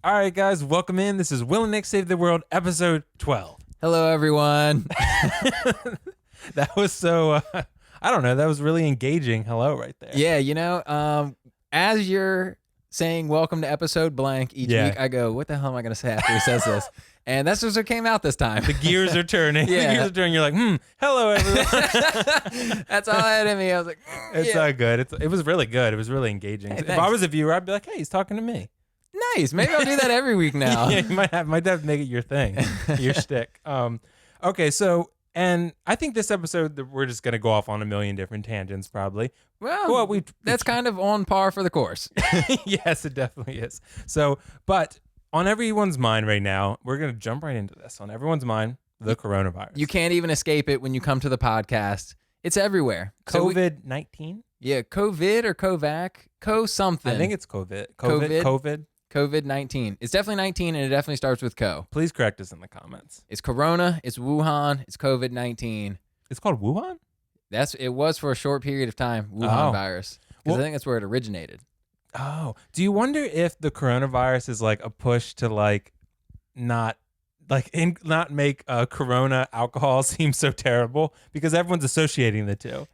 All right, guys, welcome in. This is Will and Nick Save the World, episode 12. Hello, everyone. That was so, I don't know, that was really engaging. Hello right there. Yeah, as you're saying welcome to episode blank each week, I go, what the hell am I going to say after he says this? And that's just what came out this time. The gears are turning. Yeah. The gears are turning. You're like, hello, everyone. That's all I had in me. I was like, It's not good. It was really good. It was really engaging. Hey, if thanks. I was a viewer, I'd be like, hey, he's talking to me. Nice. Maybe I'll do that every week now. Yeah, you might have to make it your thing, your shtick. Okay, so, and I think this episode, we're just going to go off on a million different tangents, probably. Well, that's kind of on par for the course. Yes, it definitely is. So, but on everyone's mind right now, we're going to jump right into this. On everyone's mind, the coronavirus. You can't even escape it when you come to the podcast. It's everywhere. COVID-19? Yeah, COVID or Kovac, something. I think it's COVID. COVID-19. It's definitely 19, and it definitely starts with Co. Please correct us in the comments. It's Corona, it's Wuhan, it's COVID-19. It's called Wuhan? It was for a short period of time, Wuhan virus. Because I think that's where it originated. Oh. Do you wonder if the coronavirus is like a push to not make Corona alcohol seem so terrible because everyone's associating the two.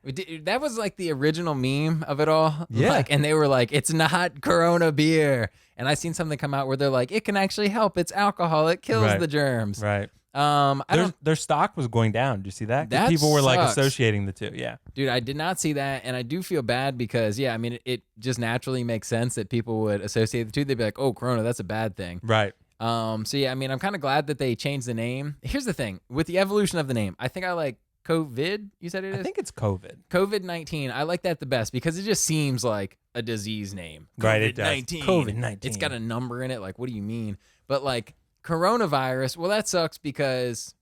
That was like the original meme of it all. Yeah. And they were like, it's not Corona beer. And I seen something come out where they're like, it can actually help. It's alcohol. It kills the germs. Right. Their stock was going down. Did you see that? That people were like sucks. Associating the two. Yeah. Dude, I did not see that. And I do feel bad because, it just naturally makes sense that people would associate the two. They'd be like, oh, Corona, that's a bad thing. Right. I'm kind of glad that they changed the name. Here's the thing with the evolution of the name. I think I like COVID. You said it is? I think it's COVID. COVID-19. I like that the best because it just seems like a disease name. Right, it does. COVID-19. It's got a number in it. Like, what do you mean? But like coronavirus, well, that sucks because,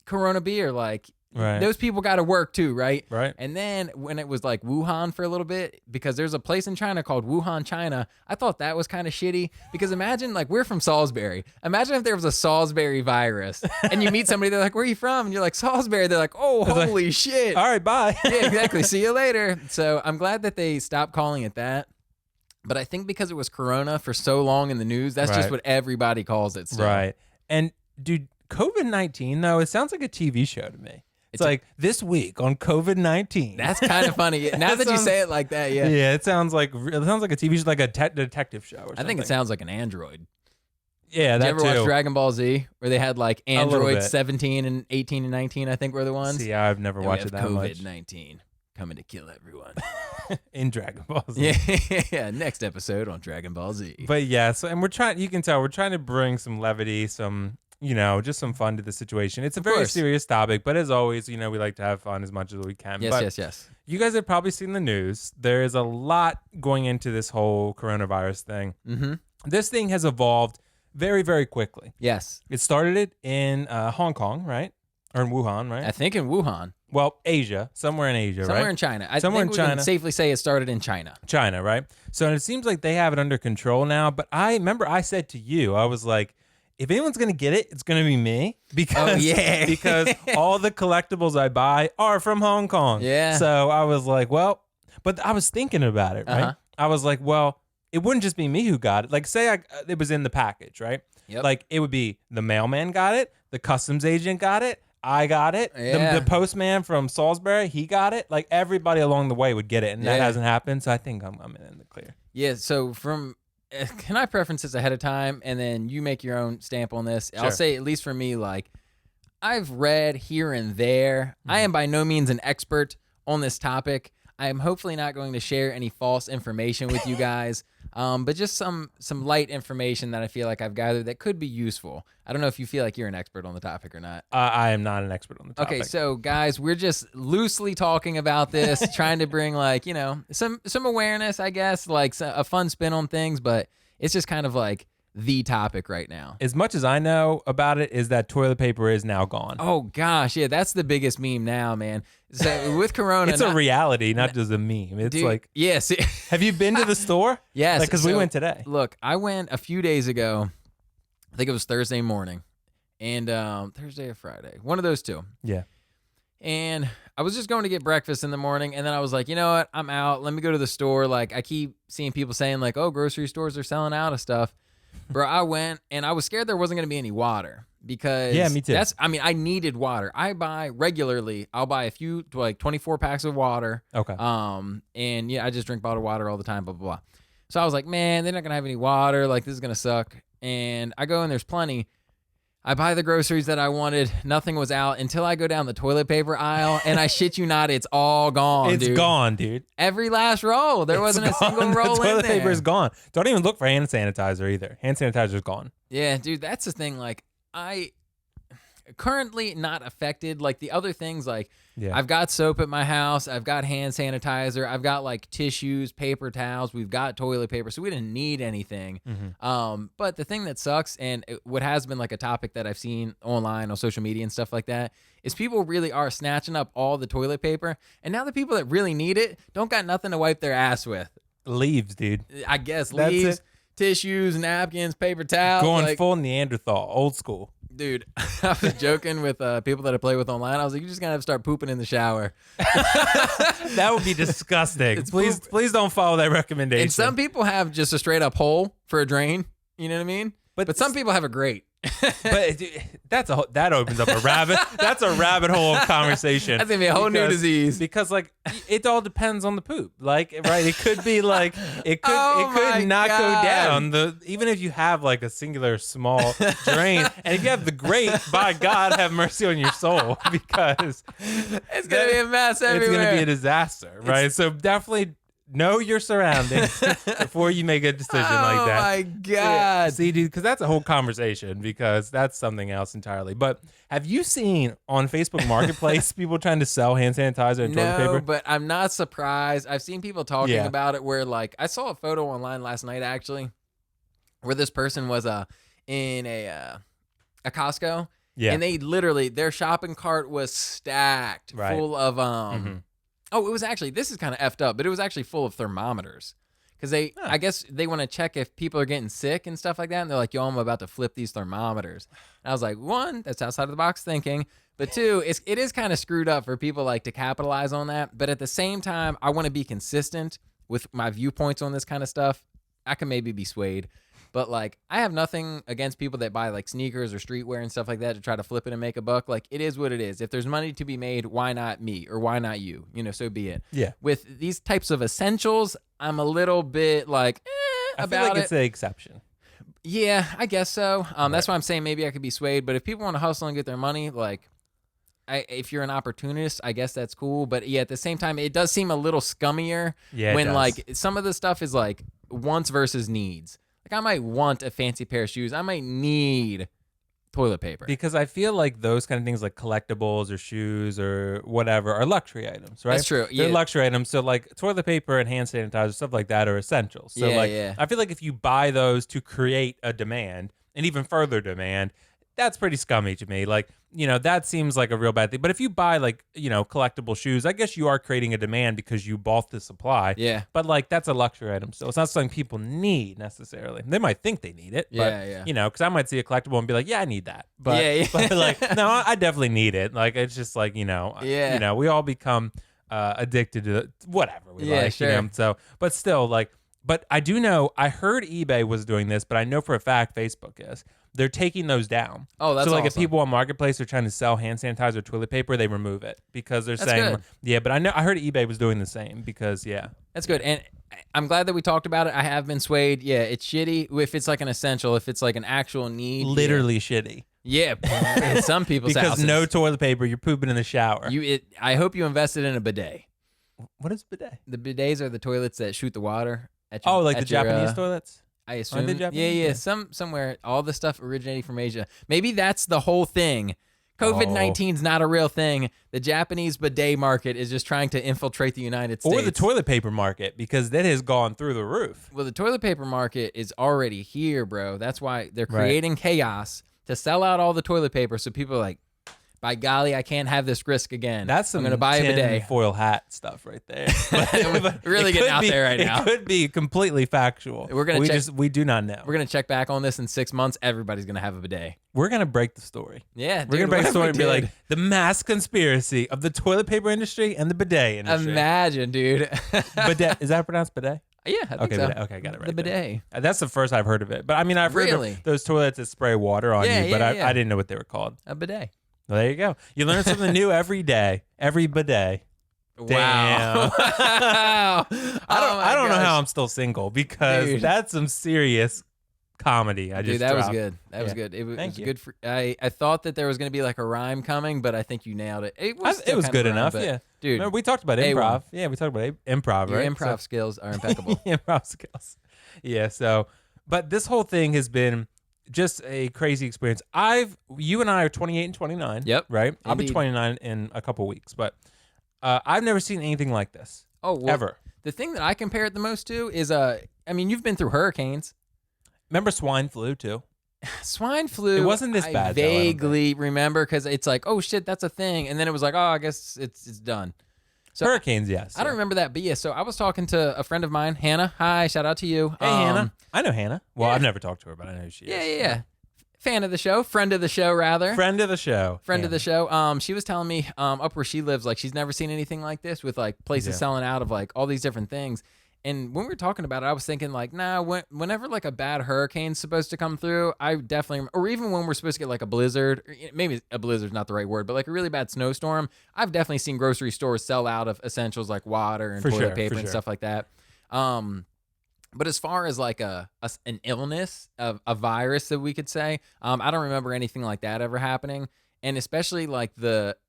Corona beer, like, those people got to work too, right? Right. And then when it was like Wuhan for a little bit, because there's a place in China called Wuhan, China, I thought that was kind of shitty because imagine, like, we're from Salisbury. Imagine if there was a Salisbury virus and you meet somebody, they're like, where are you from? And you're like, Salisbury. They're like, oh, holy shit. All right, bye. Yeah, exactly. See you later. So I'm glad that they stopped calling it that. But I think because it was Corona for so long in the news, that's just what everybody calls it. So. Right. And dude, COVID-19, though, it sounds like a TV show to me. It's like this week on COVID-19. That's kind of funny. Now that you say it like that, yeah. Yeah, it sounds like a TV show, like a detective show or something. I think it sounds like an android. Yeah, that too. Did you ever watch Dragon Ball Z where they had like Android 17 and 18 and 19, I think were the ones? See, I've never watched it that much. COVID-19 coming to kill everyone. In Dragon Ball Z. Yeah, next episode on Dragon Ball Z. But yeah, so, and you can tell we're trying to bring some levity, some just some fun to the situation. It's a very serious topic, but as always, we like to have fun as much as we can. Yes. You guys have probably seen the news. There is a lot going into this whole coronavirus thing. Mm-hmm. This thing has evolved very, very quickly. Yes. It started in Hong Kong, right? Or in Wuhan, right? I think in Wuhan. Well, Asia. Somewhere in Asia, right? Somewhere in China. I think we can safely say it started in China. China, right? So it seems like they have it under control now. But I remember I said to you, I was like, if anyone's going to get it, it's going to be me because all the collectibles I buy are from Hong Kong. Yeah. So I was like, well, but I was thinking about it, right? Uh-huh. I was like, well, it wouldn't just be me who got it. Like, say it was in the package, right? Yep. Like, it would be the mailman got it, the customs agent got it, I got it, the postman from Salisbury, he got it. Like, everybody along the way would get it, and that hasn't happened, so I think I'm in the clear. Yeah, so can I preference this ahead of time, and then you make your own stamp on this? Sure. I'll say, at least for me, like, I've read here and there. Mm-hmm. I am by no means an expert on this topic. I am hopefully not going to share any false information with you guys, but just some light information that I feel like I've gathered that could be useful. I don't know if you feel like you're an expert on the topic or not. I am not an expert on the topic. Okay, so guys, we're just loosely talking about this, trying to bring some awareness, I guess, like a fun spin on things, but it's just kind of like the topic right now. As much as I know about it is that toilet paper is now gone. Oh gosh, yeah, that's the biggest meme now, man. So with Corona, it's a reality, not just a meme. It's like, yes. Have you been to the store? Yes, because we went today. Look, I went a few days ago. I think it was Thursday morning, and Thursday or Friday, one of those two. Yeah. And I was just going to get breakfast in the morning, and then I was like, you know what? I'm out. Let me go to the store. Like, I keep seeing people saying like, oh, grocery stores are selling out of stuff. Bro, I went and I was scared there wasn't going to be any water because me too. I needed water. I buy regularly. I'll buy a few, like 24 packs of water. Okay. And yeah, I just drink bottled water all the time, blah, blah, blah. So I was like, man, they're not going to have any water. Like, this is going to suck. And I go and there's plenty. I buy the groceries that I wanted. Nothing was out until I go down the toilet paper aisle, and I shit you not, it's all gone, It's gone, dude. Every last roll. There wasn't a single roll in there. Toilet paper is gone. Don't even look for hand sanitizer either. Hand sanitizer's gone. Yeah, dude, that's the thing. Like, I currently not affected. Like, the other things, like, I've got soap at my house. I've got hand sanitizer. I've got, like, tissues, paper towels. We've got toilet paper, so we didn't need anything. But the thing that sucks, and what has been, like, a topic that I've seen online on social media and stuff like that, is people really are snatching up all the toilet paper. And now the people that really need it don't got nothing to wipe their ass with. Leaves, dude. I guess leaves, tissues, napkins, paper towels. Going full Neanderthal, old school. Dude, I was joking with people that I play with online. I was like, you're just going to have to start pooping in the shower. That would be disgusting. Please don't follow that recommendation. And some people have just a straight up hole for a drain. You know what I mean? But some people have a grate. But that opens up a rabbit hole of conversation. That's gonna be a whole new disease. Because like it all depends on the poop. Like right, it could be like it could not go down. Even if you have like a singular small drain, and if you have the grate, by God, have mercy on your soul, because it's gonna be a mess everywhere. It's gonna be a disaster, right? So definitely know your surroundings before you make a decision like that. Oh my God. See, dude, because that's a whole conversation, because that's something else entirely. But have you seen on Facebook Marketplace people trying to sell hand sanitizer and toilet paper? No, but I'm not surprised. I've seen people talking about it where, like, I saw a photo online last night, actually, where this person was in a Costco. Yeah. And they literally, their shopping cart was stacked full of Oh, it was actually, this is kind of effed up, but it was actually full of thermometers. Because I guess they want to check if people are getting sick and stuff like that. And they're like, yo, I'm about to flip these thermometers. And I was like, one, that's outside of the box thinking. But two, it is kind of screwed up for people like to capitalize on that. But at the same time, I want to be consistent with my viewpoints on this kind of stuff. I can maybe be swayed. But, like, I have nothing against people that buy, like, sneakers or streetwear and stuff like that to try to flip it and make a buck. Like, it is what it is. If there's money to be made, why not me? Or why not you? You know, so be it. Yeah. With these types of essentials, I'm a little bit, like, I feel like it's an exception. Yeah, I guess so. That's why I'm saying maybe I could be swayed. But if people want to hustle and get their money, like, if you're an opportunist, I guess that's cool. But, yeah, at the same time, it does seem a little scummier when, like, some of the stuff is, like, wants versus needs. Like, I might want a fancy pair of shoes. I might need toilet paper. Because I feel like those kind of things, like collectibles or shoes or whatever, are luxury items, right? That's true. They're luxury items. So, like, toilet paper and hand sanitizer, stuff like that, are essentials. So, I feel like if you buy those to create a demand, and even further demand, that's pretty scummy to me. Like, you know, that seems like a real bad thing. But if you buy, like, you know, collectible shoes, I guess you are creating a demand because you bought the supply. Yeah. But, like, that's a luxury item. So it's not something people need necessarily. They might think they need it. But, you know, because I might see a collectible and be like, yeah, I need that. But, but like, no, I definitely need it. Like, it's just like, you know, we all become addicted to whatever we like. Sure. You know? So, but still, like, but I do know, I heard eBay was doing this, but I know for a fact Facebook is. They're taking those down. Oh, that's so like awesome. If people on Marketplace are trying to sell hand sanitizer or toilet paper, they remove it because they're saying, good. yeah. But I heard eBay was doing the same because that's good. And I'm glad that we talked about it. I have been swayed. Yeah, it's shitty if it's like an essential, if it's like an actual need. Literally shitty. Yeah, in some people's because houses. No toilet paper, you're pooping in the shower. I hope you invested in a bidet. What is bidet? The bidets are the toilets that shoot the water. At your, like the Japanese toilets. I assume. Yeah. Somewhere, all the stuff originating from Asia. Maybe that's the whole thing. COVID-19 is not a real thing. The Japanese bidet market is just trying to infiltrate the United States. Or the toilet paper market, because that has gone through the roof. Well, the toilet paper market is already here, bro. That's why they're creating chaos to sell out all the toilet paper. So people are like, by golly, I can't have this risk again. That's some I'm gonna buy a bidet. Foil hat stuff right there. But really getting out there right now. It could be completely factual. We do not know. We're gonna check back on this in 6 months. Everybody's gonna have a bidet. We're gonna break the story. Yeah, we're gonna break the story and be like the mass conspiracy of the toilet paper industry and the bidet industry. Imagine, dude. Bidet, is that pronounced bidet? Yeah, I think okay, so. bidet. Okay, I got it right. The bidet. That's the first I've heard of it. But I mean, I've heard of those toilets that spray water on you, but I didn't know what they were called. A bidet. Well, there you go. You learn something new every day. Every bidet. Damn. Wow. I don't know how I'm still single because that's some serious comedy. That was good. That was good. It was you. good for. I thought that there was going to be like a rhyme coming, but I think you nailed it. It was good enough. Yeah, dude. Remember, we talked about improv. Yeah, we talked about improv. Your right? improv skills are impeccable. Improv skills. Yeah. So, but this whole thing has been just a crazy experience. You and I are 28 and 29. Yep. Right. Indeed. I'll be 29 in a couple weeks, but I've never seen anything like this. Oh, well, ever. The thing that I compare it the most to is I mean, you've been through hurricanes. Remember swine flu too? Swine flu. It wasn't this bad. I vaguely remember because it's like, oh shit, that's a thing, and then it was like, oh, I guess it's done. So hurricanes, yes. I don't remember that, but yeah. So I was talking to a friend of mine, Hannah. Hi, shout out to you. Hey, Hannah. I know Hannah. Well, I've never talked to her, but I know who she is. Yeah. Fan of the show, friend of the show, rather. Friend of the show. Friend of the show. She was telling me up where she lives, like she's never seen anything like this with like places selling out of like all these different things. And when we were talking about it, I was thinking like, nah, whenever like a bad hurricane's supposed to come through, I definitely, or even when we're supposed to get like a blizzard, or maybe a blizzard's not the right word, but like a really bad snowstorm, I've definitely seen grocery stores sell out of essentials like water and toilet paper and stuff like that. But as far as like an illness, a virus that we could say, I don't remember anything like that ever happening. And especially like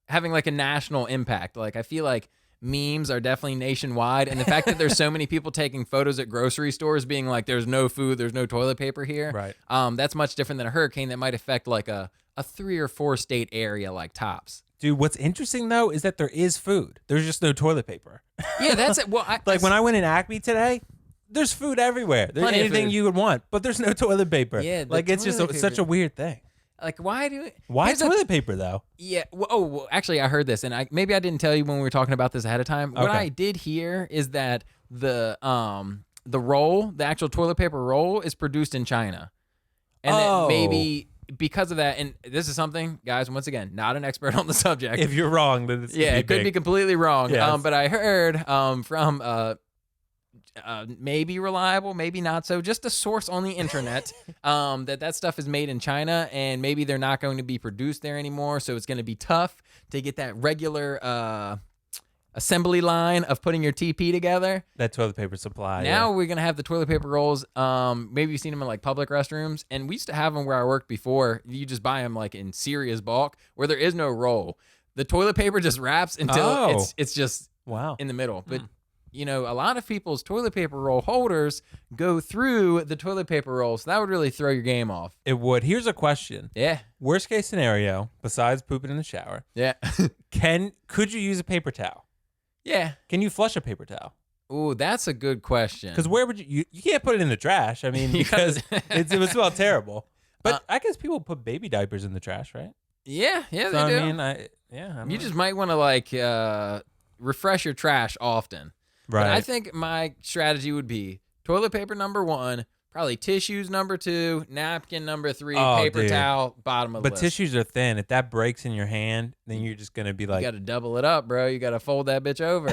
having like a national impact. Like I feel like memes are definitely nationwide, and the fact that there's so many people taking photos at grocery stores being like there's no food, there's no toilet paper here, right? That's much different than a hurricane that might affect like a 3 or 4 state area like tops. Dude, what's interesting though is that there is food, there's just no toilet paper. Yeah, that's it. Well, when I went in Acme today, there's food everywhere. There's anything you would want, but there's no toilet paper. Yeah, like it's just such a weird thing. Like, why toilet paper though? Yeah. Well, actually, I heard this, and maybe I didn't tell you when we were talking about this ahead of time. What I did hear is that the actual toilet paper roll, is produced in China, and that maybe because of that. And this is something, guys. Once again, not an expert on the subject. If you're wrong, then it's it could be completely wrong. Yes. But I heard from maybe reliable, maybe not so, just a source on the internet, that stuff is made in China, and maybe they're not going to be produced there anymore, so it's going to be tough to get that regular assembly line of putting your TP together. That toilet paper supply. Now we're going to have the toilet paper rolls. Maybe you've seen them in like public restrooms, and we used to have them where I worked before. You just buy them like in serious bulk where there is no roll. The toilet paper just wraps until it's just in the middle. But you know, a lot of people's toilet paper roll holders go through the toilet paper roll, so that would really throw your game off. It would. Here's a question. Yeah. Worst case scenario, besides pooping in the shower. Yeah. Could you use a paper towel? Yeah. Can you flush a paper towel? Ooh, that's a good question. Because where would you can't put it in the trash. I mean, because it would smell terrible. But I guess people put baby diapers in the trash, right? Yeah, they do. I mean, you just might want to like refresh your trash often. Right. But I think my strategy would be toilet paper number 1, probably tissues number 2, napkin number 3, paper towel bottom of the list. But tissues are thin. If that breaks in your hand, then you're just gonna be like, you got to double it up, bro. You got to fold that bitch over.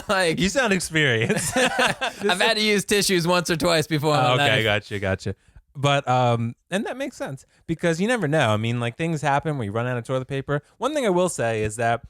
Like, you sound experienced. I've had to use tissues once or twice before. Okay, gotcha. But and that makes sense because you never know. I mean, like things happen where you run out of toilet paper. One thing I will say is that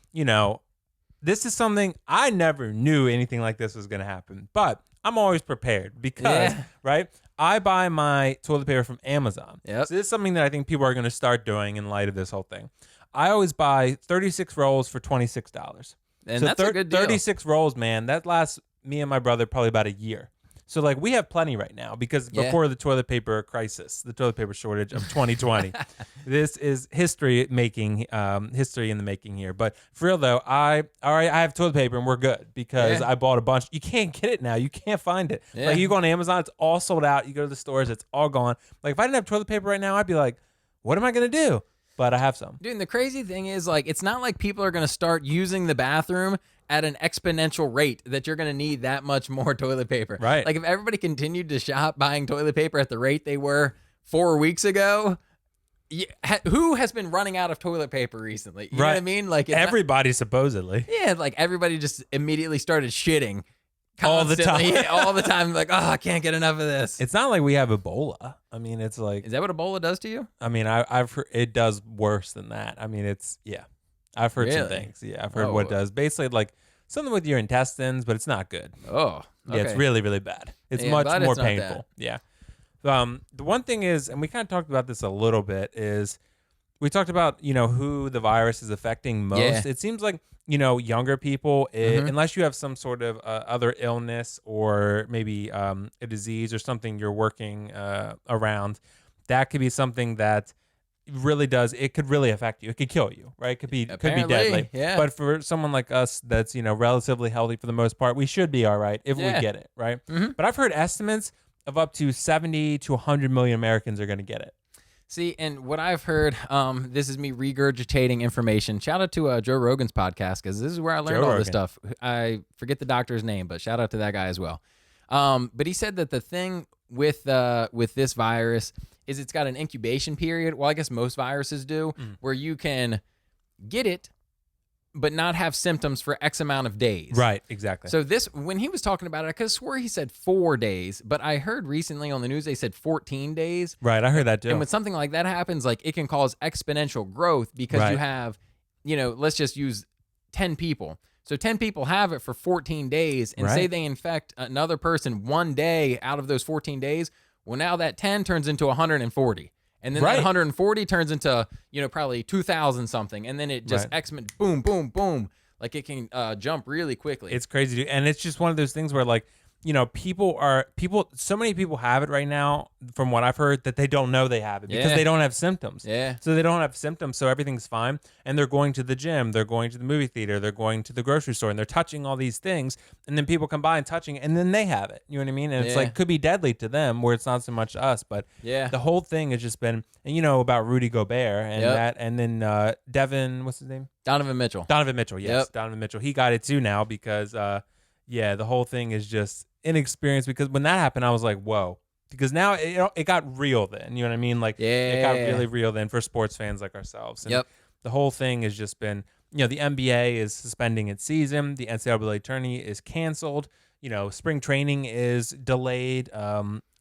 this is something I never knew anything like this was going to happen, but I'm always prepared because, right, I buy my toilet paper from Amazon. Yep. So this is something that I think people are going to start doing in light of this whole thing. I always buy 36 rolls for $26. And that's a good deal. 36 rolls, man, that lasts me and my brother probably about a year. So, like, we have plenty right now because before the toilet paper crisis, the toilet paper shortage of 2020, this is history in the making here. But for real, though, I have toilet paper and we're good because I bought a bunch. You can't get it now. You can't find it. Yeah. Like, you go on Amazon, it's all sold out. You go to the stores, it's all gone. Like, if I didn't have toilet paper right now, I'd be like, what am I going to do? But I have some. Dude, and the crazy thing is, like, it's not like people are going to start using the bathroom at an exponential rate that you're going to need that much more toilet paper. Right. Like, if everybody continued to shop buying toilet paper at the rate they were 4 weeks ago, who has been running out of toilet paper recently? You know what I mean? Like, everybody supposedly. Yeah, like everybody just immediately started shitting all the time. Yeah, all the time. Like, oh, I can't get enough of this. It's not like we have Ebola. I mean, it's like. Is that what Ebola does to you? I mean, I've heard it does worse than that. I mean, I've heard some things. Yeah, I've heard what it does. Basically, like something with your intestines, but it's not good. Oh, okay. Yeah, it's really, really bad. It's much more painful. Yeah. The one thing is, and we kind of talked about this a little bit, is we talked about, who the virus is affecting most. Yeah. It seems like, younger people, unless you have some sort of other illness or maybe a disease or something you're working around, that could be something that really does. It could really affect you. It could kill you, right? It could be deadly. Yeah. But for someone like us that's, relatively healthy for the most part, we should be all right if we get it, right? Mm-hmm. But I've heard estimates of up to 70 to 100 million Americans are going to get it. See, and what I've heard, this is me regurgitating information. Shout out to Joe Rogan's podcast, because this is where I learned all this stuff. I forget the doctor's name, but shout out to that guy as well. But he said that the thing with this virus is it's got an incubation period. Well, I guess most viruses do, where you can get it, but not have symptoms for X amount of days. Right, exactly. So when he was talking about it, I could have swore he said 4 days, but I heard recently on the news they said 14 days. Right, I heard that too. And when something like that happens, like it can cause exponential growth because you have, let's just use 10 people. So 10 people have it for 14 days, and say they infect another person one day out of those 14 days. Well, now that 10 turns into 140. And then that 140 turns into, probably 2,000 something. And then it just boom, boom, boom. Like it can jump really quickly. It's crazy, dude. And it's just one of those things where like, so many people have it right now, from what I've heard, that they don't know they have it because they don't have symptoms. Yeah. So they don't have symptoms, so everything's fine. And they're going to the gym, they're going to the movie theater, they're going to the grocery store, and they're touching all these things. And then people come by and touching it, and then they have it. You know what I mean? And it's like, could be deadly to them, where it's not so much to us. But the whole thing has just been, and about Rudy Gobert and that, and then Devin, what's his name? Donovan Mitchell. Donovan Mitchell, yes. Donovan Mitchell. He got it too now because, the whole thing is just inexperienced, because when that happened, I was like, whoa. Because now it got real then. You know what I mean? Like, it got really real then for sports fans like ourselves. And the whole thing has just been, the NBA is suspending its season. The NCAA tourney is canceled. Spring training is delayed.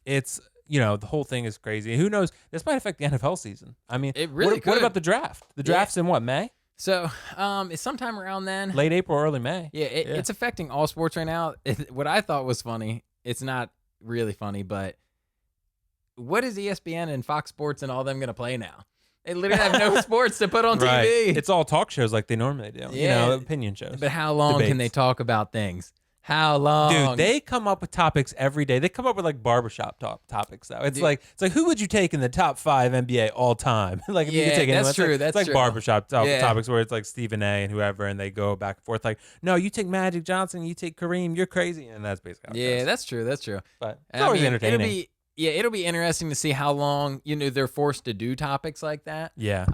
It's, the whole thing is crazy. Who knows? This might affect the NFL season. I mean, it really could. What about the draft? The draft's in what, May? So, it's sometime around then. Late April, early May. Yeah, it's affecting all sports right now. What I thought was funny, it's not really funny, but what is ESPN and Fox Sports and all them going to play now? They literally have no sports to put on TV. It's all talk shows like they normally do. Opinion shows. But how long can they talk about things? How long? Dude, they come up with topics every day. They come up with like barbershop topics though. It's like who would you take in the top 5 NBA all time? Like if you could take anyone, that's true. It's like barbershop topics where it's like Stephen A and whoever, and they go back and forth. Like, no, you take Magic Johnson, you take Kareem, you're crazy, and that's basically how it goes. That's true. That's true. But it's always entertaining. It'll be interesting to see how long they're forced to do topics like that. Yeah.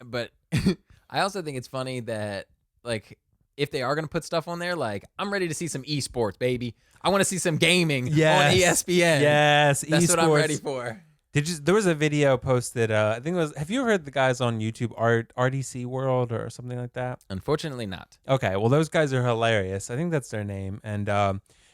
But I also think it's funny that like, if they are going to put stuff on there, like, I'm ready to see some esports, baby. I want to see some gaming on ESPN. Yes, that's esports. What I'm ready for. There was a video posted, I think it was, have you heard the guys on YouTube, RDC World or something like that? Unfortunately not. Okay, well, those guys are hilarious. I think that's their name.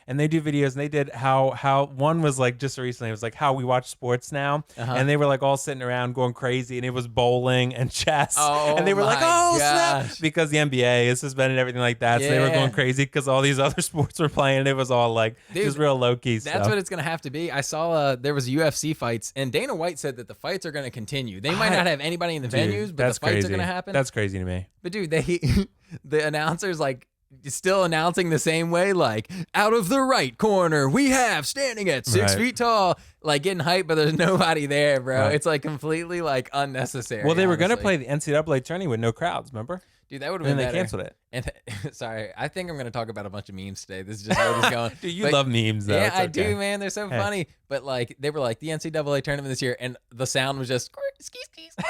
And they do videos, and they did how one was like just recently, it was like how we watch sports now, and they were like all sitting around going crazy, and it was bowling and chess, and they were like, snap, because the NBA is suspended and everything like that, so they were going crazy because all these other sports were playing, and it was all like just real low-key stuff. That's what it's gonna have to be. I saw there was UFC fights, and Dana White said that the fights are gonna continue. They might not have anybody in the venues, but the fights are gonna happen. That's crazy to me. But dude, the announcers like, still announcing the same way, like, out of the right corner, we have standing at 6 feet tall, like getting hyped, but there's nobody there, bro. It's like completely like unnecessary. Well, they were going to play the NCAA tourney with no crowds, remember? Dude, that would have been better. And they canceled it. And sorry, I think I'm going to talk about a bunch of memes today. This is just where it's going. Dude, you love memes, though. Yeah, I do, man. They're so funny. But like, they were like the NCAA tournament this year, and the sound was just skis.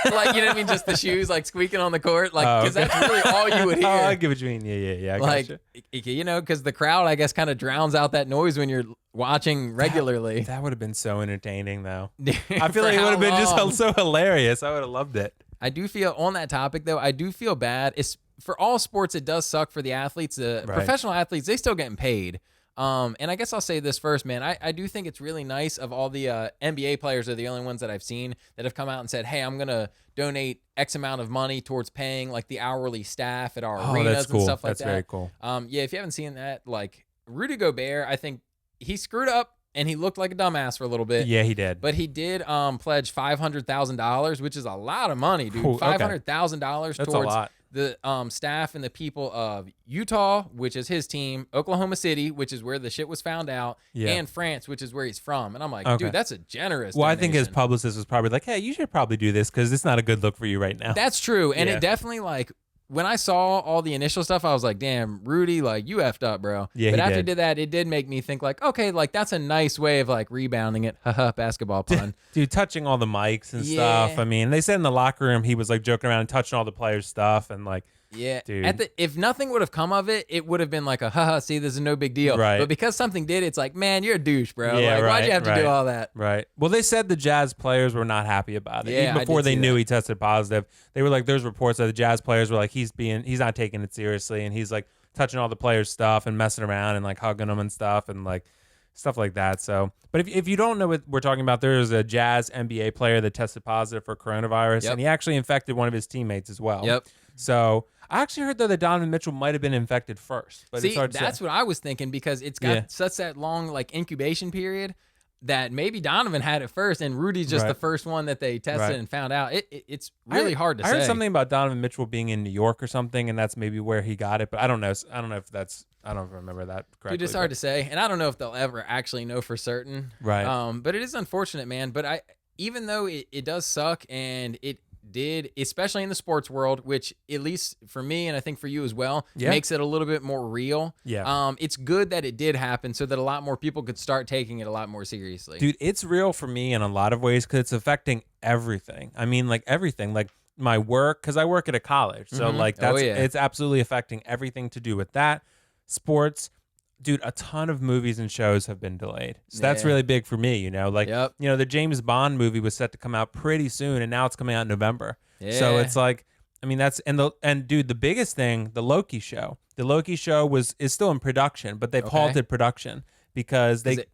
Like, you know what I mean? Just the shoes like squeaking on the court, like, because that's really all you would hear. Oh, I get what you mean. Yeah. I like, because the crowd, I guess, kind of drowns out that noise when you're watching regularly. That would have been so entertaining, though. I feel like it would have been just so hilarious. I would have loved it. I do feel on that topic though. I do feel bad. It's for all sports. It does suck for the athletes. The professional athletes, they still getting paid. And I guess I'll say this first, man. I do think it's really nice of all the NBA players are the only ones that I've seen that have come out and said, hey, I'm going to donate X amount of money towards paying like the hourly staff at our arenas and stuff like that. That's very cool. Yeah, if you haven't seen that, like Rudy Gobert, I think he screwed up and he looked like a dumbass for a little bit. Yeah, he did. But he did pledge $500,000, which is a lot of money, dude. $500,000 towards a lot. The staff and the people of Utah, which is his team, Oklahoma City, which is where the shit was found out, and France, which is where he's from. And I'm like, dude, that's a generous donation. I think his publicist was probably like, hey, you should probably do this because it's not a good look for you right now. That's true. And it definitely, like, when I saw all the initial stuff, I was like, damn, Rudy, like, you effed up, bro. Yeah, but after he did that, it did make me think, like, okay, like, that's a nice way of, like, rebounding it. Haha, basketball pun. Dude, touching all the mics and stuff. I mean, they said in the locker room he was, like, joking around and touching all the players' stuff and, like, dude. If nothing would have come of it, it would have been like a haha, see, this is no big deal. Right. But because something did, it's like, man, you're a douche, bro. Yeah, like, why'd you have to do all that? Right. Well, they said the Jazz players were not happy about it. Even before they knew he tested positive, they were like, there's reports that the Jazz players were like, he's not taking it seriously, and he's like touching all the players' stuff and messing around and like hugging them and stuff and like stuff like that. So, but if you don't know what we're talking about, there was a Jazz NBA player that tested positive for coronavirus, and he actually infected one of his teammates as well. Yep. So I actually heard though that Donovan Mitchell might have been infected first. But it's hard to that's say. what I was thinking because it's got such that long like incubation period that maybe Donovan had it first and Rudy's just the first one that they tested and found out. It's really hard to say. I heard something about Donovan Mitchell being in New York or something, and that's maybe where he got it. But I don't know. I don't remember that correctly. Dude, it's hard to say, and I don't know if they'll ever actually know for certain. Right. But it is unfortunate, man. But even though it does suck, and it did, especially in the sports world, which at least for me and I think for you as well, makes it a little bit more real. Yeah. It's good that it did happen so that a lot more people could start taking it a lot more seriously. Dude, it's real for me in a lot of ways because it's affecting everything. I mean, like everything, like my work, because I work at a college. So like it's absolutely affecting everything to do with that. Sports. Dude, a ton of movies and shows have been delayed. So that's really big for me, you know? Like, you know, the James Bond movie was set to come out pretty soon, and now it's coming out in November. Yeah. So it's like, I mean, dude, the biggest thing, the Loki show. The Loki show is still in production, but they've halted production because they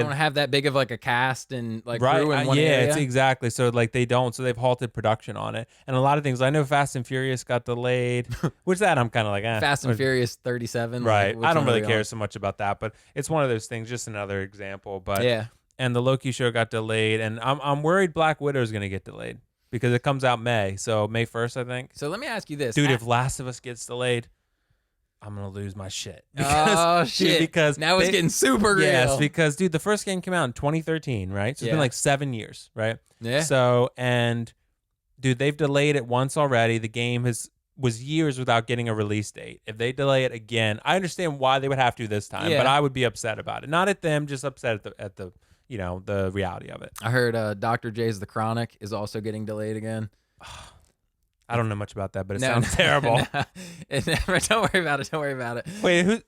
don't have that big of like a cast and like crew in one area. Yeah, it's exactly. So like they don't. So they've halted production on it. And a lot of things. I know Fast and Furious got delayed, which that I'm kind of like, Fast and Furious 37. Right. Like, I don't really care so much about that, but it's one of those things. Just another example. But and the Loki show got delayed, and I'm worried Black Widow is going to get delayed because it comes out May. So May 1st, I think. So let me ask you this, dude. If Last of Us gets delayed, I'm going to lose my shit. Shit. Dude, because now it's getting super real. Yes, because, dude, the first game came out in 2013, right? So it's been like 7 years, right? Yeah. So, and, dude, they've delayed it once already. The game was years without getting a release date. If they delay it again, I understand why they would have to this time, but I would be upset about it. Not at them, just upset at the you know, the reality of it. I heard Dr. J's The Chronic is also getting delayed again. I don't know much about that, but it sounds terrible. Don't worry about it. Don't worry about it. Wait, who?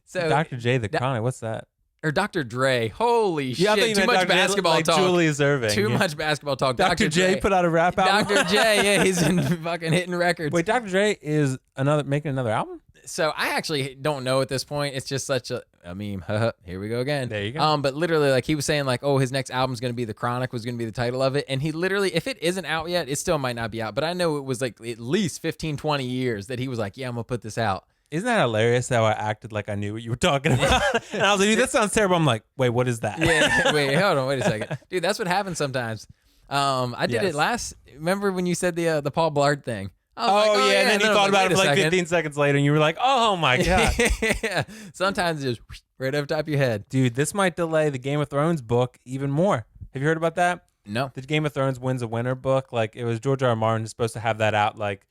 So Dr. J, The Chronic. What's that? Or Dr. Dre. Holy shit. Too much Dr. basketball like talk. Julius Erving. Too much basketball talk. Dr. J put out a rap album. Dr. J, he's in fucking hitting records. Wait, Dr. J is making another album? So I actually don't know at this point. It's just such a meme. Here we go again. There you go. But literally, like he was saying, like, oh, his next album's gonna be The Chronic was gonna be the title of it, and he literally, if it isn't out yet, it still might not be out. But I know it was like at least 15, 20 years that he was like, yeah, I'm gonna put this out. Isn't that hilarious how I acted like I knew what you were talking about? And I was like, dude, that sounds terrible. I'm like, wait, what is that? Yeah, wait, hold on, wait a second. Dude, that's what happens sometimes. I did it last, remember when you said the Paul Blart thing? Oh, yeah, and then you thought about it for like 15 seconds later, and you were like, oh, my God. Yeah. Sometimes it's just right over top of your head. Dude, this might delay the Game of Thrones book even more. Have you heard about that? No. The Game of Thrones Wins a Winner book, like, it was George R. R. Martin was supposed to have that out, like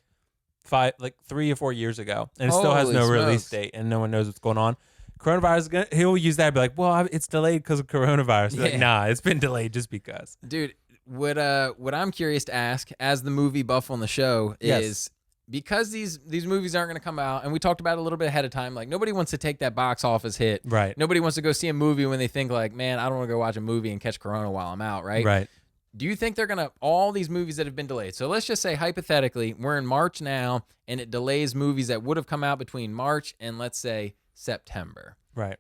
3 or 4 years ago, and it still has no release date, and no one knows what's going on. Coronavirus, he'll use that and be like, well, it's delayed because of coronavirus. Like, nah, it's been delayed just because. Dude, what I'm curious to ask, as the movie buff on the show, is because these movies aren't going to come out, and we talked about it a little bit ahead of time, like nobody wants to take that box office hit. Right. Nobody wants to go see a movie when they think like, man, I don't want to go watch a movie and catch corona while I'm out, right? Right. do you think they're going to, all these movies that have been delayed? So let's just say hypothetically, we're in March now and it delays movies that would have come out between March and let's say September.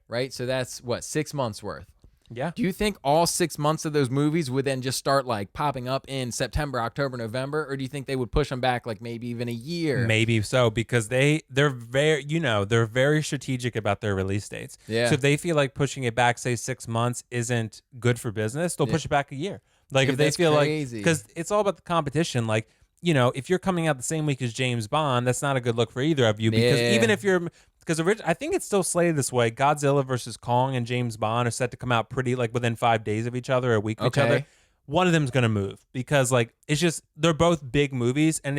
Right? So that's what, 6 months worth. Yeah. Do you think all 6 months of those movies would then just start like popping up in September, October, November? Or do you think they would push them back like maybe even a year? Maybe so, because they're very strategic about their release dates. Yeah. So if they feel like pushing it back, say 6 months isn't good for business, they'll push it back a year. Like, if they feel crazy. like, because it's all about the competition. Like, if you're coming out the same week as James Bond, that's not a good look for either of you, because even if you're, because I think it's still slated this way. Godzilla versus Kong and James Bond are set to come out pretty like within 5 days of each other, a week of each other. One of them's gonna move, because like it's just, they're both big movies and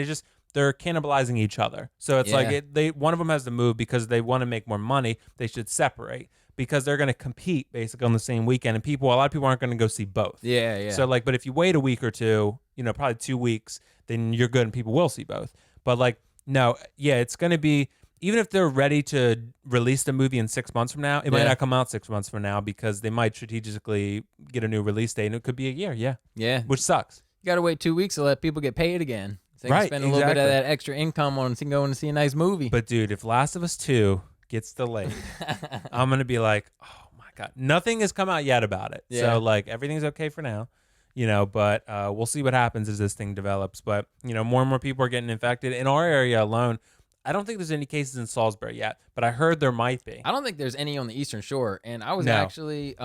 they're cannibalizing each other. So it's like one of them has to move because they want to make more money. They should separate, because they're going to compete basically on the same weekend, and a lot of people aren't going to go see both. Yeah. So like, but if you wait a week or two, probably 2 weeks, then you're good and people will see both. But like, no, it's going to be, even if they're ready to release the movie in 6 months from now, it might not come out 6 months from now, because they might strategically get a new release date, and it could be a year. Yeah. Which sucks. You got to wait 2 weeks to let people get paid again. So they can spend a little bit of that extra income on going to see a nice movie. But dude, if Last of Us 2 gets delayed, I'm going to be like, oh my God, nothing has come out yet about it. Yeah. So like, everything's okay for now, but we'll see what happens as this thing develops. But, more and more people are getting infected. In our area alone, I don't think there's any cases in Salisbury yet, but I heard there might be. I don't think there's any on the Eastern Shore. And I was actually,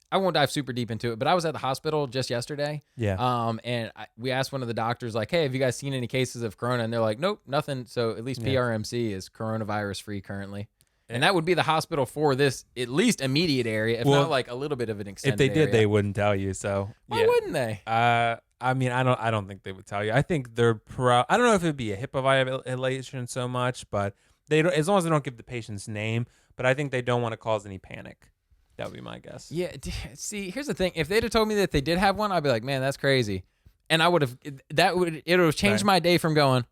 I won't dive super deep into it, but I was at the hospital just yesterday. Yeah. And we asked one of the doctors, like, hey, have you guys seen any cases of corona? And they're like, nope, nothing. So at least PRMC is coronavirus free currently. And that would be the hospital for this at least immediate area, if not like a little bit of an extended area. If they did, area. they wouldn't tell you. So why wouldn't they? I mean, I don't think they would tell you. I think they're I don't know if it'd be a HIPAA violation so much, but they don't, as long as they don't give the patient's name. But I think they don't want to cause any panic. That would be my guess. Yeah. See, here's the thing. If they'd have told me that they did have one, I'd be like, man, that's crazy. And I would have, it would have changed my day from going,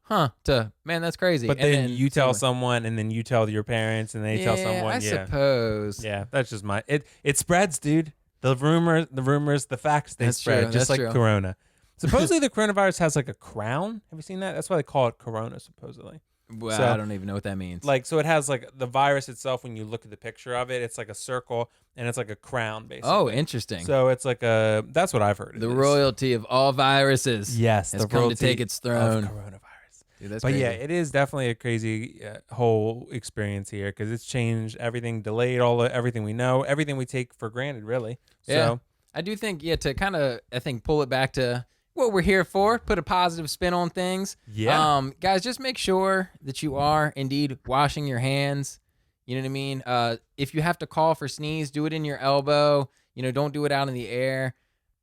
to, man, that's crazy. But then you tell someone, and then you tell your parents, and they tell someone. I suppose. Yeah, that's just it spreads, dude. The rumors, the facts, they spread, just like Corona. Supposedly the coronavirus has like a crown. Have you seen that? That's why they call it Corona, supposedly. Well, I don't even know what that means. Like, so it has like the virus itself. When you look at the picture of it, it's like a circle, and it's like a crown, basically. Oh, interesting. So it's like that's what I've heard. The royalty of all viruses. Yes, has come to take its throne. Of coronavirus. Dude, that's but crazy. Yeah, it is definitely a crazy whole experience here, because it's changed everything, delayed everything we know, everything we take for granted, really. Yeah. So I do think, to kind of, I think, pull it back to what we're here for, put a positive spin on things. Yeah. Guys, just make sure that you are indeed washing your hands. You know what I mean? If you have to call for sneeze, do it in your elbow. Don't do it out in the air.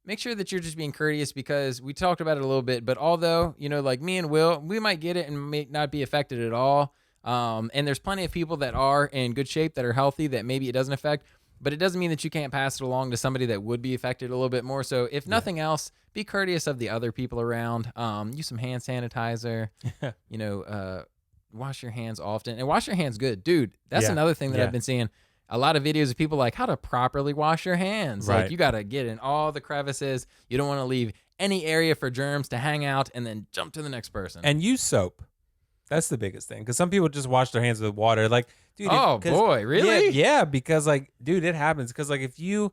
Make sure that you're just being courteous, because we talked about it a little bit, but although, like me and Will, we might get it and may not be affected at all. And there's plenty of people that are in good shape, that are healthy, that maybe it doesn't affect. But it doesn't mean that you can't pass it along to somebody that would be affected a little bit more. So if nothing else, be courteous of the other people around. Use some hand sanitizer. Wash your hands often, and wash your hands good, dude. That's another thing that I've been seeing. A lot of videos of people like how to properly wash your hands. Right. Like, you got to get in all the crevices. You don't want to leave any area for germs to hang out, and then jump to the next person. And use soap. That's the biggest thing, because some people just wash their hands with water. Like, dude. Oh boy, really? Yeah, because like, dude, it happens. Because like, if you,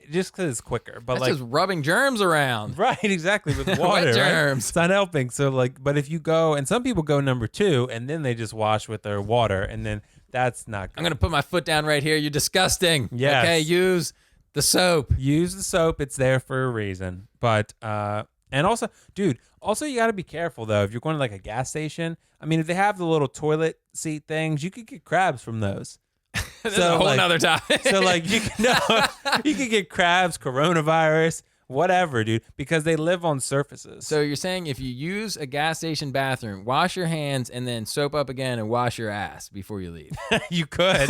just because it's quicker, but that's just rubbing germs around. Right, exactly, with water. Wet germs. Right? It's not helping. So like, but if you go, and some people go number 2, and then they just wash with their water, and then that's not good. I'm gonna put my foot down right here. You're disgusting. Yes. Okay, use the soap. Use the soap. It's there for a reason. But and also, dude, you got to be careful though. If you're going to like a gas station, I mean, if they have the little toilet seat things, you could get crabs from those. That's a whole nother topic. So like, you could get crabs, coronavirus, whatever, dude, because they live on surfaces. So you're saying if you use a gas station bathroom, wash your hands and then soap up again and wash your ass before you leave. You could,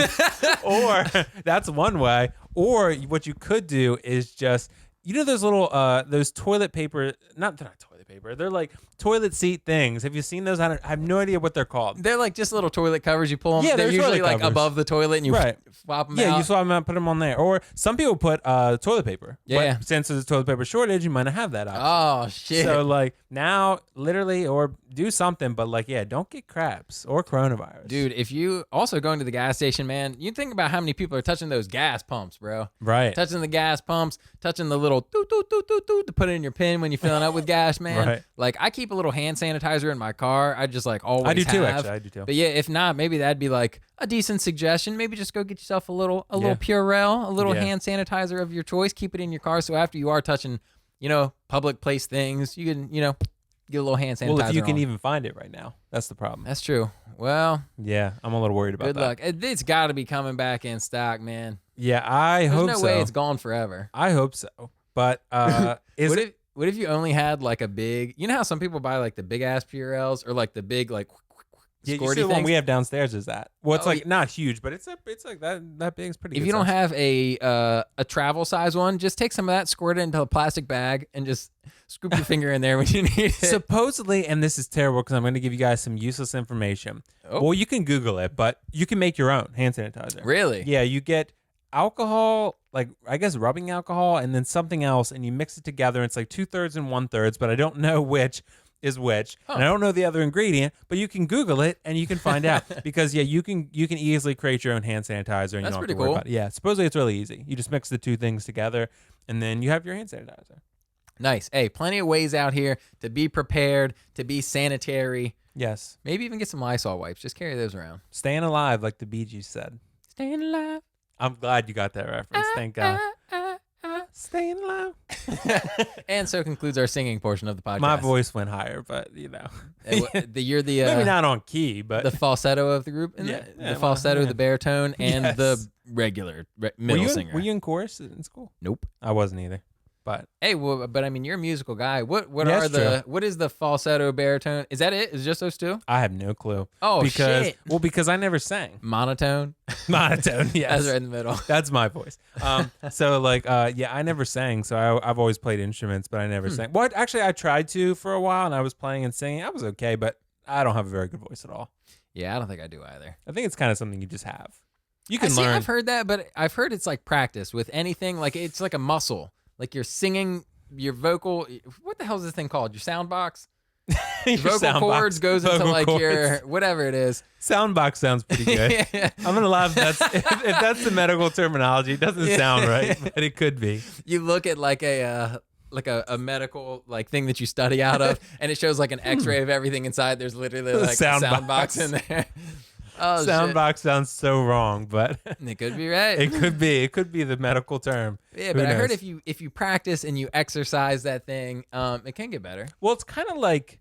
or that's one way. Or what you could do is just, you know those little those toilet paper, they're not toilet paper. They're like toilet seat things. Have you seen those? I have no idea what they're called. They're like just little toilet covers. You pull them. Yeah, they're usually like covers. above the toilet, and you swap them out. Yeah, you swap them out, put them on there. Or some people put toilet paper. Yeah. But since there's a toilet paper shortage, you might not have that option. Oh shit. So like now, literally, or do something, but like don't get crabs or coronavirus, dude. If you also going to the gas station, man, you think about how many people are touching those gas pumps, bro. Right. Touching the gas pumps, touching the little toot toot toot toot toot to put it in your pin when you're filling up with gas, man. Right. Like I keep a little hand sanitizer in my car. I just like always. I do too, have. actually. I do too. But yeah, if not, maybe that'd be like a decent suggestion. Maybe just go get yourself a little Purell, a little hand sanitizer of your choice. Keep it in your car, so after you are touching, public place things, you can, get a little hand sanitizer. Well, if you can even find it right now, that's the problem. That's true. Well, yeah, I'm a little worried about that. Good luck. It's got to be coming back in stock, man. Yeah, I hope so. There's no way it's gone forever. I hope so. But what if you only had like a big, you know how some people buy like the big ass Purells or like the big like you see the one we have downstairs is that. Well, it's like not huge, but it's like that big. It's pretty good. If you don't have a travel size one, just take some of that, squirt it into a plastic bag, and just scoop your finger in there when you need it. Supposedly, and this is terrible because I'm going to give you guys some useless information. Oh. Well, you can Google it, but you can make your own hand sanitizer. Really? Yeah, you get alcohol, like I guess rubbing alcohol, and then something else, and you mix it together. It's like 2/3 and 1/3, but I don't know which is which, and I don't know the other ingredient, but you can Google it and you can find out because you can easily create your own hand sanitizer and you don't have to worry about it. Yeah, supposedly it's really easy. You just mix the two things together and then you have your hand sanitizer. Nice. Hey, plenty of ways out here to be prepared, to be sanitary. Yes. Maybe even get some Lysol wipes. Just carry those around. Staying alive, like the Bee Gees said. Staying alive. I'm glad you got that reference. Thank God. Staying alive. And so concludes our singing portion of the podcast. My voice went higher, but you're the maybe not on key, but the falsetto of the group. The falsetto, the baritone, and the regular middle singer. Were you in chorus in school? Nope, I wasn't either. But hey, but I mean, you're a musical guy. What is the falsetto, baritone? Is that it? Is it just those two? I have no clue. Oh, shit. Well, because I never sang. Monotone. Monotone. Yes. That's right in the middle. That's my voice. So like, I never sang. So I've always played instruments, but I never sang. Well, actually, I tried to for a while, and I was playing and singing. I was okay, but I don't have a very good voice at all. Yeah, I don't think I do either. I think it's kind of something you just have. You can learn. I've heard that, but I've heard it's like practice with anything. Like it's like a muscle. Like you're singing your vocal. What the hell is this thing called? Your sound box? Your vocal cords goes into like your whatever it is. Sound box sounds pretty good. Yeah. I'm gonna laugh. If that's the medical terminology. It doesn't sound right, but it could be. You look at like a medical like thing that you study out of, and it shows like an X-ray of everything inside. There's literally like a sound box in there. Oh, soundbox sounds so wrong, but it could be right. It could be. It could be the medical term. Yeah, but I heard if you practice and you exercise that thing, it can get better. Well, it's kind of like,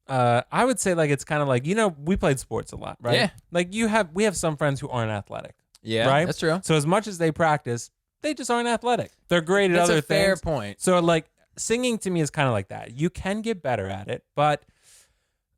I would say like it's kind of like we played sports a lot, right? Yeah. Like we have some friends who aren't athletic. Yeah, right. That's true. So as much as they practice, they just aren't athletic. They're great at other things. That's a fair point. So like singing to me is kind of like that. You can get better at it, but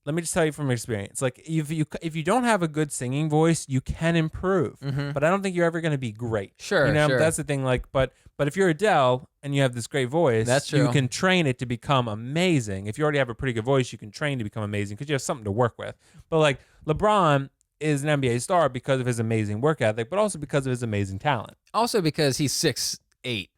let me just tell you from experience. Like if you don't have a good singing voice, you can improve. Mm-hmm. But I don't think you're ever going to be great. Sure, sure. That's the thing. Like, but if you're Adele and you have this great voice, that's true. You can train it to become amazing. If you already have a pretty good voice, you can train to become amazing because you have something to work with. But like LeBron is an NBA star because of his amazing work ethic, but also because of his amazing talent. Also because he's 6'8".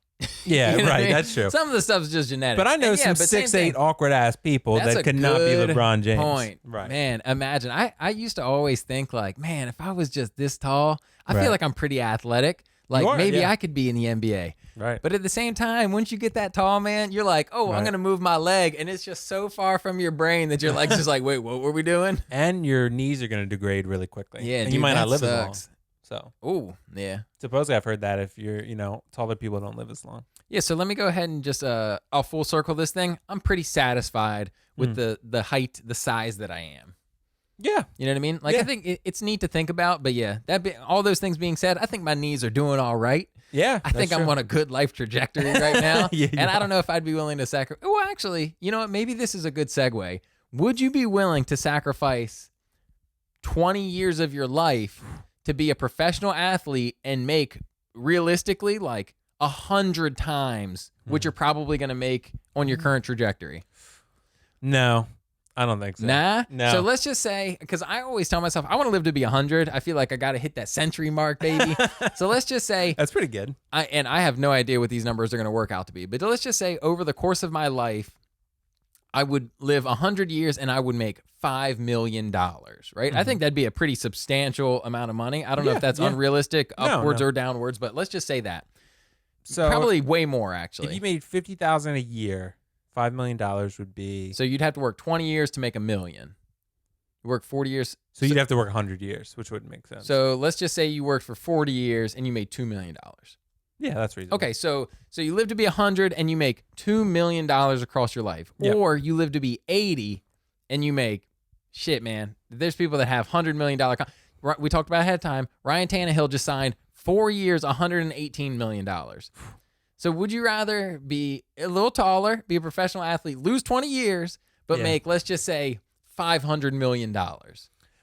Yeah, right. I mean? That's true. Some of the stuff's just genetic. But I know some 6'8" awkward ass people that could not be LeBron James. Point. Right. Man, imagine. I used to always think like, man, if I was just this tall, I feel like I'm pretty athletic. Like maybe I could be in the NBA. Right. But at the same time, once you get that tall, man, you're like, oh, I'm gonna move my leg, and it's just so far from your brain that you're like, just like, wait, what were we doing? And your knees are gonna degrade really quickly. Yeah, and dude, you might not live sucks. as long. So. Oh, yeah. Supposedly, I've heard that if you're, taller people don't live as long. Yeah, so let me go ahead and just I'll full circle this thing. I'm pretty satisfied with the height, the size that I am. Yeah. You know what I mean? Like, I think it's neat to think about, but yeah, all those things being said, I think my knees are doing all right. Yeah. I think I'm on a good life trajectory right now. Yeah, and I don't know if I'd be willing to sacrifice. Well, actually, you know what? Maybe this is a good segue. Would you be willing to sacrifice 20 years of your life to be a professional athlete and make realistically like 100 times what you're probably going to make on your current trajectory? No, I don't think so. Nah? No. So let's just say, because I always tell myself, I want to live to be 100. I feel like I got to hit that century mark, baby. So let's just say, That's pretty good. I have no idea what these numbers are going to work out to be, but let's just say over the course of my life, I would live 100 years and I would make $5 million, right? I think that'd be a pretty substantial amount of money. I don't know if that's unrealistic, upwards or downwards, but let's just say that. So probably way more, actually. If you made $50,000 a year, $5 million would be... So you'd have to work 20 years to make $1 million. You work 40 years. So you'd have to work 100 years, which wouldn't make sense. So let's just say you worked for 40 years and you made $2 million. Yeah, that's reasonable. Okay, so you live to be 100 and you make $2 million across your life. Yep. Or you live to be 80 and you make, shit, man, there's people that have $100 million. We talked about ahead of time. Ryan Tannehill just signed 4 years, $118 million. So would you rather be a little taller, be a professional athlete, lose 20 years, but make, let's just say, $500 million?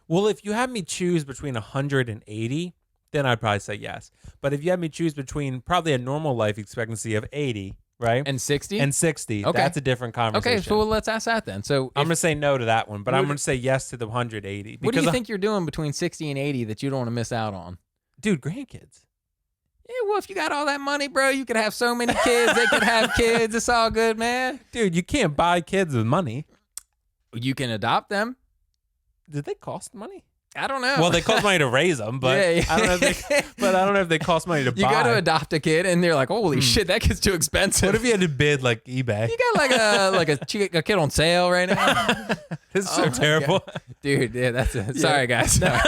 Well, if you had me choose between 180, then I'd probably say yes. But if you had me choose between probably a normal life expectancy of 80, right? And 60? And 60. Okay. That's a different conversation. Okay, so let's ask that then. So I'm going to say no to that one, but I'm going to say yes to the 180. What do you think you're doing between 60 and 80 that you don't want to miss out on? Dude, grandkids. Yeah, well, if you got all that money, bro, you could have so many kids. They could have kids. It's all good, man. Dude, you can't buy kids with money. You can adopt them. Did they cost money? I don't know. Well, they cost money to raise them, but I don't know if they cost money to buy. You go to adopt a kid, and they're like, "Holy shit, that kid's too expensive." What if you had to bid like eBay? You got like a kid on sale right now. This is so terrible, God. Dude. Yeah, that's it. Sorry, guys. Sorry.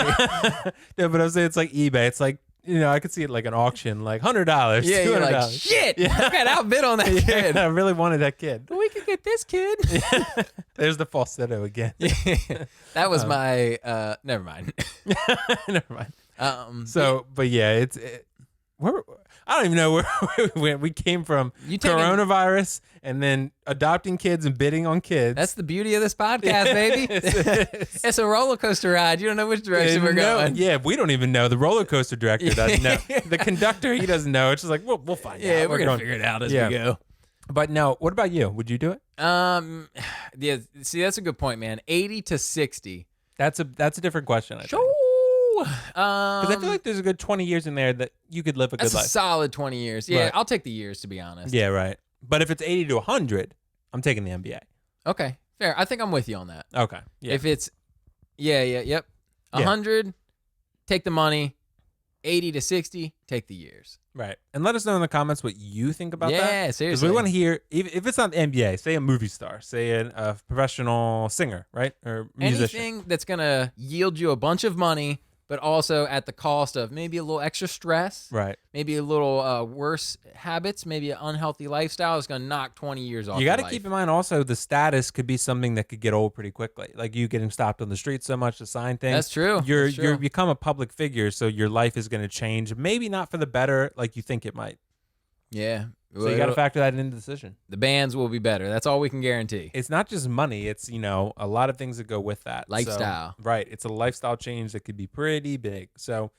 No, but I'm saying it's like eBay. It's like, you know, I could see it like an auction, like $100. Yeah, you're like, shit. Yeah. I got outbid on that kid. I really wanted that kid. We could get this kid. There's the falsetto again. That was my. Never mind. Never mind. But yeah, I don't even know where we came from. Coronavirus and then adopting kids and bidding on kids. That's the beauty of this podcast, baby. It's a roller coaster ride. You don't know which direction we're going. Yeah, we don't even know. The roller coaster director doesn't know. The conductor, he doesn't know. It's just like, we'll find out. Yeah, we're going to figure it out as we go. But no, what about you? Would you do it? Yeah. See, that's a good point, man. 80 to 60. That's a different question, I think. Because I feel like there's a good 20 years in there that you could live a good life. That's a solid 20 years. Yeah, right. I'll take the years, to be honest. Yeah, right. But if it's 80 to 100, I'm taking the NBA. Okay, fair. I think I'm with you on that. Okay. Yeah. If it's, yep. 100, take the money. 80 to 60, take the years. Right. And let us know in the comments what you think about that. Yeah, seriously. Because we want to hear, if it's not the NBA, say a movie star, say a professional singer, right? Or musician. Anything that's going to yield you a bunch of money, but also at the cost of maybe a little extra stress. Right. Maybe a little worse habits, maybe an unhealthy lifestyle is going to knock 20 years off. You got to keep in mind also the status could be something that could get old pretty quickly. Like you getting stopped on the street so much to sign things. That's true. You become a public figure, so your life is going to change. Maybe not for the better like you think it might. Yeah. So you got to factor that into the decision. The bands will be better. That's all we can guarantee. It's not just money. It's, a lot of things that go with that. Lifestyle. So, right. It's a lifestyle change that could be pretty big. So,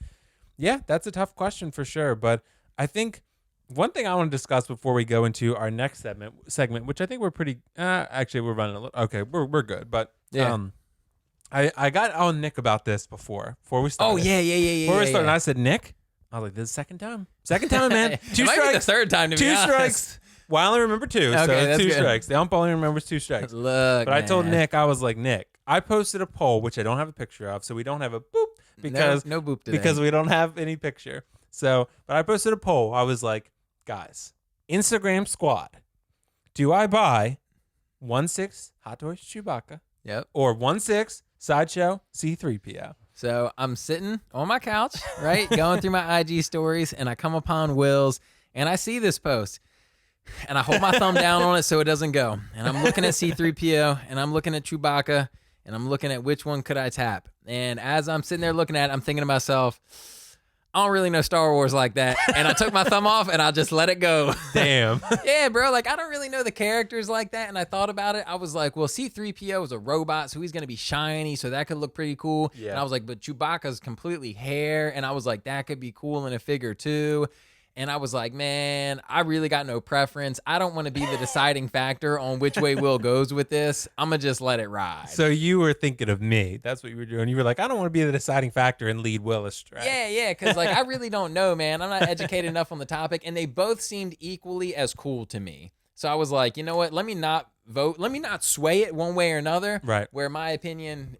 yeah, that's a tough question for sure. But I think one thing I want to discuss before we go into our next segment, which I think we're pretty, actually we're running a little, okay, we're good. But yeah. I got on Nick about this before we started. Oh, yeah. Before we started, and I said, Nick, I was like, this is the second time. Second time, man. Two strikes. Might be the third time, to be honest. 2 strikes. Well, I only remember 2. Okay, so 2 good. strikes. The ump only remembers 2 strikes. Look, but I told Nick, I was like, Nick, I posted a poll, which I don't have a picture of, so we don't have a boop. Because, no boop today. Because we don't have any picture. So, but I posted a poll. I was like, guys, Instagram squad, do I buy 1/6 Hot Toys Chewbacca? Yep. Or 1/6 Sideshow C-3PO? So I'm sitting on my couch, right, going through my IG stories, and I come upon Will's, and I see this post, and I hold my thumb down on it so it doesn't go. And I'm looking at C-3PO, and I'm looking at Chewbacca, and I'm looking at which one could I tap. And as I'm sitting there looking at it, I'm thinking to myself, I don't really know Star Wars like that. And I took my thumb off and I just let it go. Damn. Yeah, bro. Like, I don't really know the characters like that. And I thought about it. I was like, well, C-3PO is a robot, so he's going to be shiny, so that could look pretty cool. Yeah. And I was like, but Chewbacca's completely hair. And I was like, that could be cool in a figure too. And I was like, man, I really got no preference. I don't want to be the deciding factor on which way Will goes with this. I'm going to just let it ride. So you were thinking of me. That's what you were doing. You were like, I don't want to be the deciding factor and lead Will astray. Yeah, because like I really don't know, man. I'm not educated enough on the topic. And they both seemed equally as cool to me. So I was like, you know what? Let me not vote. Let me not sway it one way or another. Right. Where my opinion,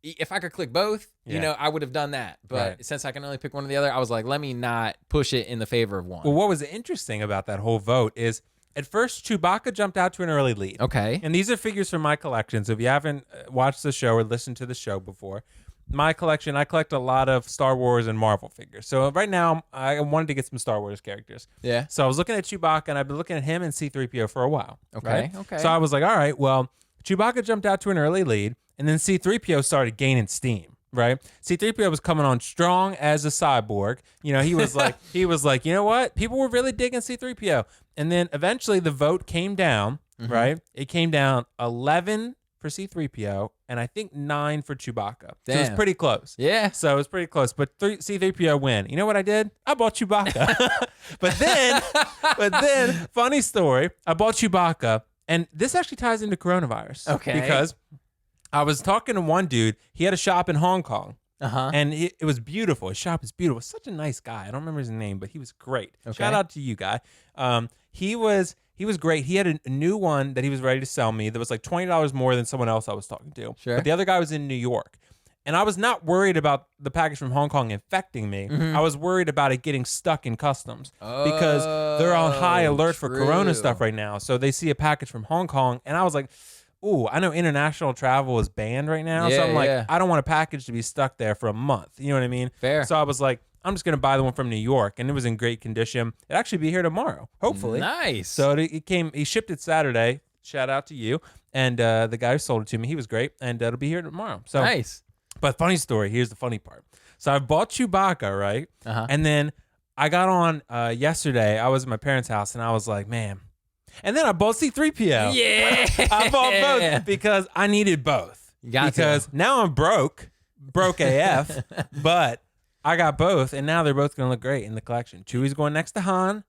if I could click both, you know, I would have done that. But since I can only pick one or the other, I was like, let me not push it in the favor of one. Well, what was interesting about that whole vote is at first Chewbacca jumped out to an early lead. Okay. And these are figures from my collection. So if you haven't watched the show or listened to the show before, my collection, I collect a lot of Star Wars and Marvel figures. So right now, I wanted to get some Star Wars characters. Yeah. So I was looking at Chewbacca, and I've been looking at him and C-3PO for a while. Okay. So I was like, all right, well, Chewbacca jumped out to an early lead, and then C-3PO started gaining steam. Right, C-3PO was coming on strong as a cyborg. You know, he was like, you know what? People were really digging C-3PO, and then eventually the vote came down. Mm-hmm. Right, it came down 11 for C-3PO, and I think 9 for Chewbacca. So it was pretty close. Yeah. So it was pretty close, but C-3PO win. You know what I did? I bought Chewbacca. but then, funny story, I bought Chewbacca, and this actually ties into coronavirus. Okay. Because I was talking to one dude. He had a shop in Hong Kong. And it was beautiful. His shop is beautiful. Such a nice guy. I don't remember his name, but he was great. Okay. Shout out to you, guy. He was great. He had a new one that he was ready to sell me that was like $20 more than someone else I was talking to. Sure. But the other guy was in New York. And I was not worried about the package from Hong Kong infecting me. Mm-hmm. I was worried about it getting stuck in customs because they're on high alert for Corona stuff right now. So they see a package from Hong Kong, and I was like, ooh, I know international travel is banned right now. So I'm like, I don't want a package to be stuck there for a month. You know what I mean? Fair. So I was like, I'm just going to buy the one from New York. And it was in great condition. It'll actually be here tomorrow, hopefully. Nice. So he shipped it Saturday. Shout out to you. And the guy who sold it to me, he was great. And it'll be here tomorrow. So nice. But funny story, here's the funny part. So I bought Chewbacca, right? And then I got on yesterday. I was at my parents' house, and I was like, man. And then I bought C-3PO. Yeah. I bought both because I needed both. Because now I'm broke AF, but I got both, and now they're both going to look great in the collection. Chewie's going next to Han,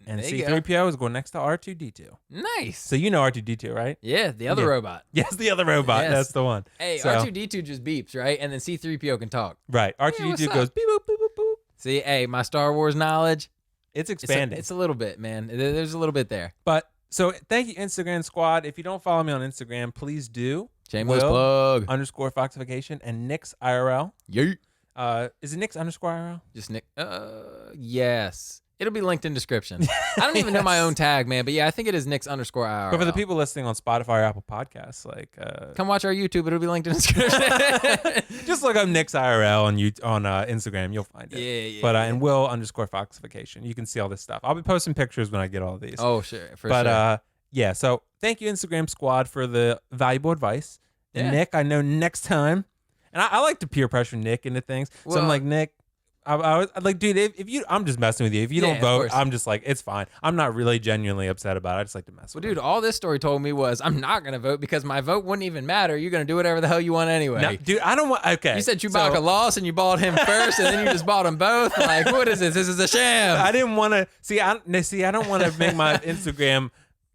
and C-3PO is going next to R2-D2. Nice. So you know R2-D2, right? Yeah, the other robot. Yes, the other robot. Yes. That's the one. Hey, R2-D2 just beeps, right? And then C-3PO can talk. Right. R2-D2 goes beep, boop, beep, boop, boop. See, hey, my Star Wars knowledge. It's expanding. It's a little bit, man. There's a little bit there. But so thank you, Instagram squad. If you don't follow me on Instagram, please do. Shameless plug. _Foxification and Nick's IRL. Yeet. Is it Nick's _IRL? Just Nick. Yes. It'll be linked in description. I don't even know my own tag, man. But yeah, I think it is Nick's _IRL. But for the people listening on Spotify or Apple Podcasts, like come watch our YouTube. It'll be linked in description. Just look up Nick's IRL on Instagram. You'll find it. Yeah. But and Will _Foxification. You can see all this stuff. I'll be posting pictures when I get all of these. Oh, sure. Sure. Yeah. So thank you, Instagram squad, for the valuable advice. And Nick, I know next time. And I like to peer pressure Nick into things. So I'm like, Nick, I was like, dude, if you, I'm just messing with you. If you don't vote, I'm just like, it's fine. I'm not really genuinely upset about it. I just like to mess with you. Dude, all this story told me was I'm not going to vote because my vote wouldn't even matter. You're going to do whatever the hell you want anyway. No, dude, I don't want, okay. You said Chewbacca lost and you bought him first and then you just bought them both. Like, what is this? This is a sham. I didn't want to, I don't want to make my Instagram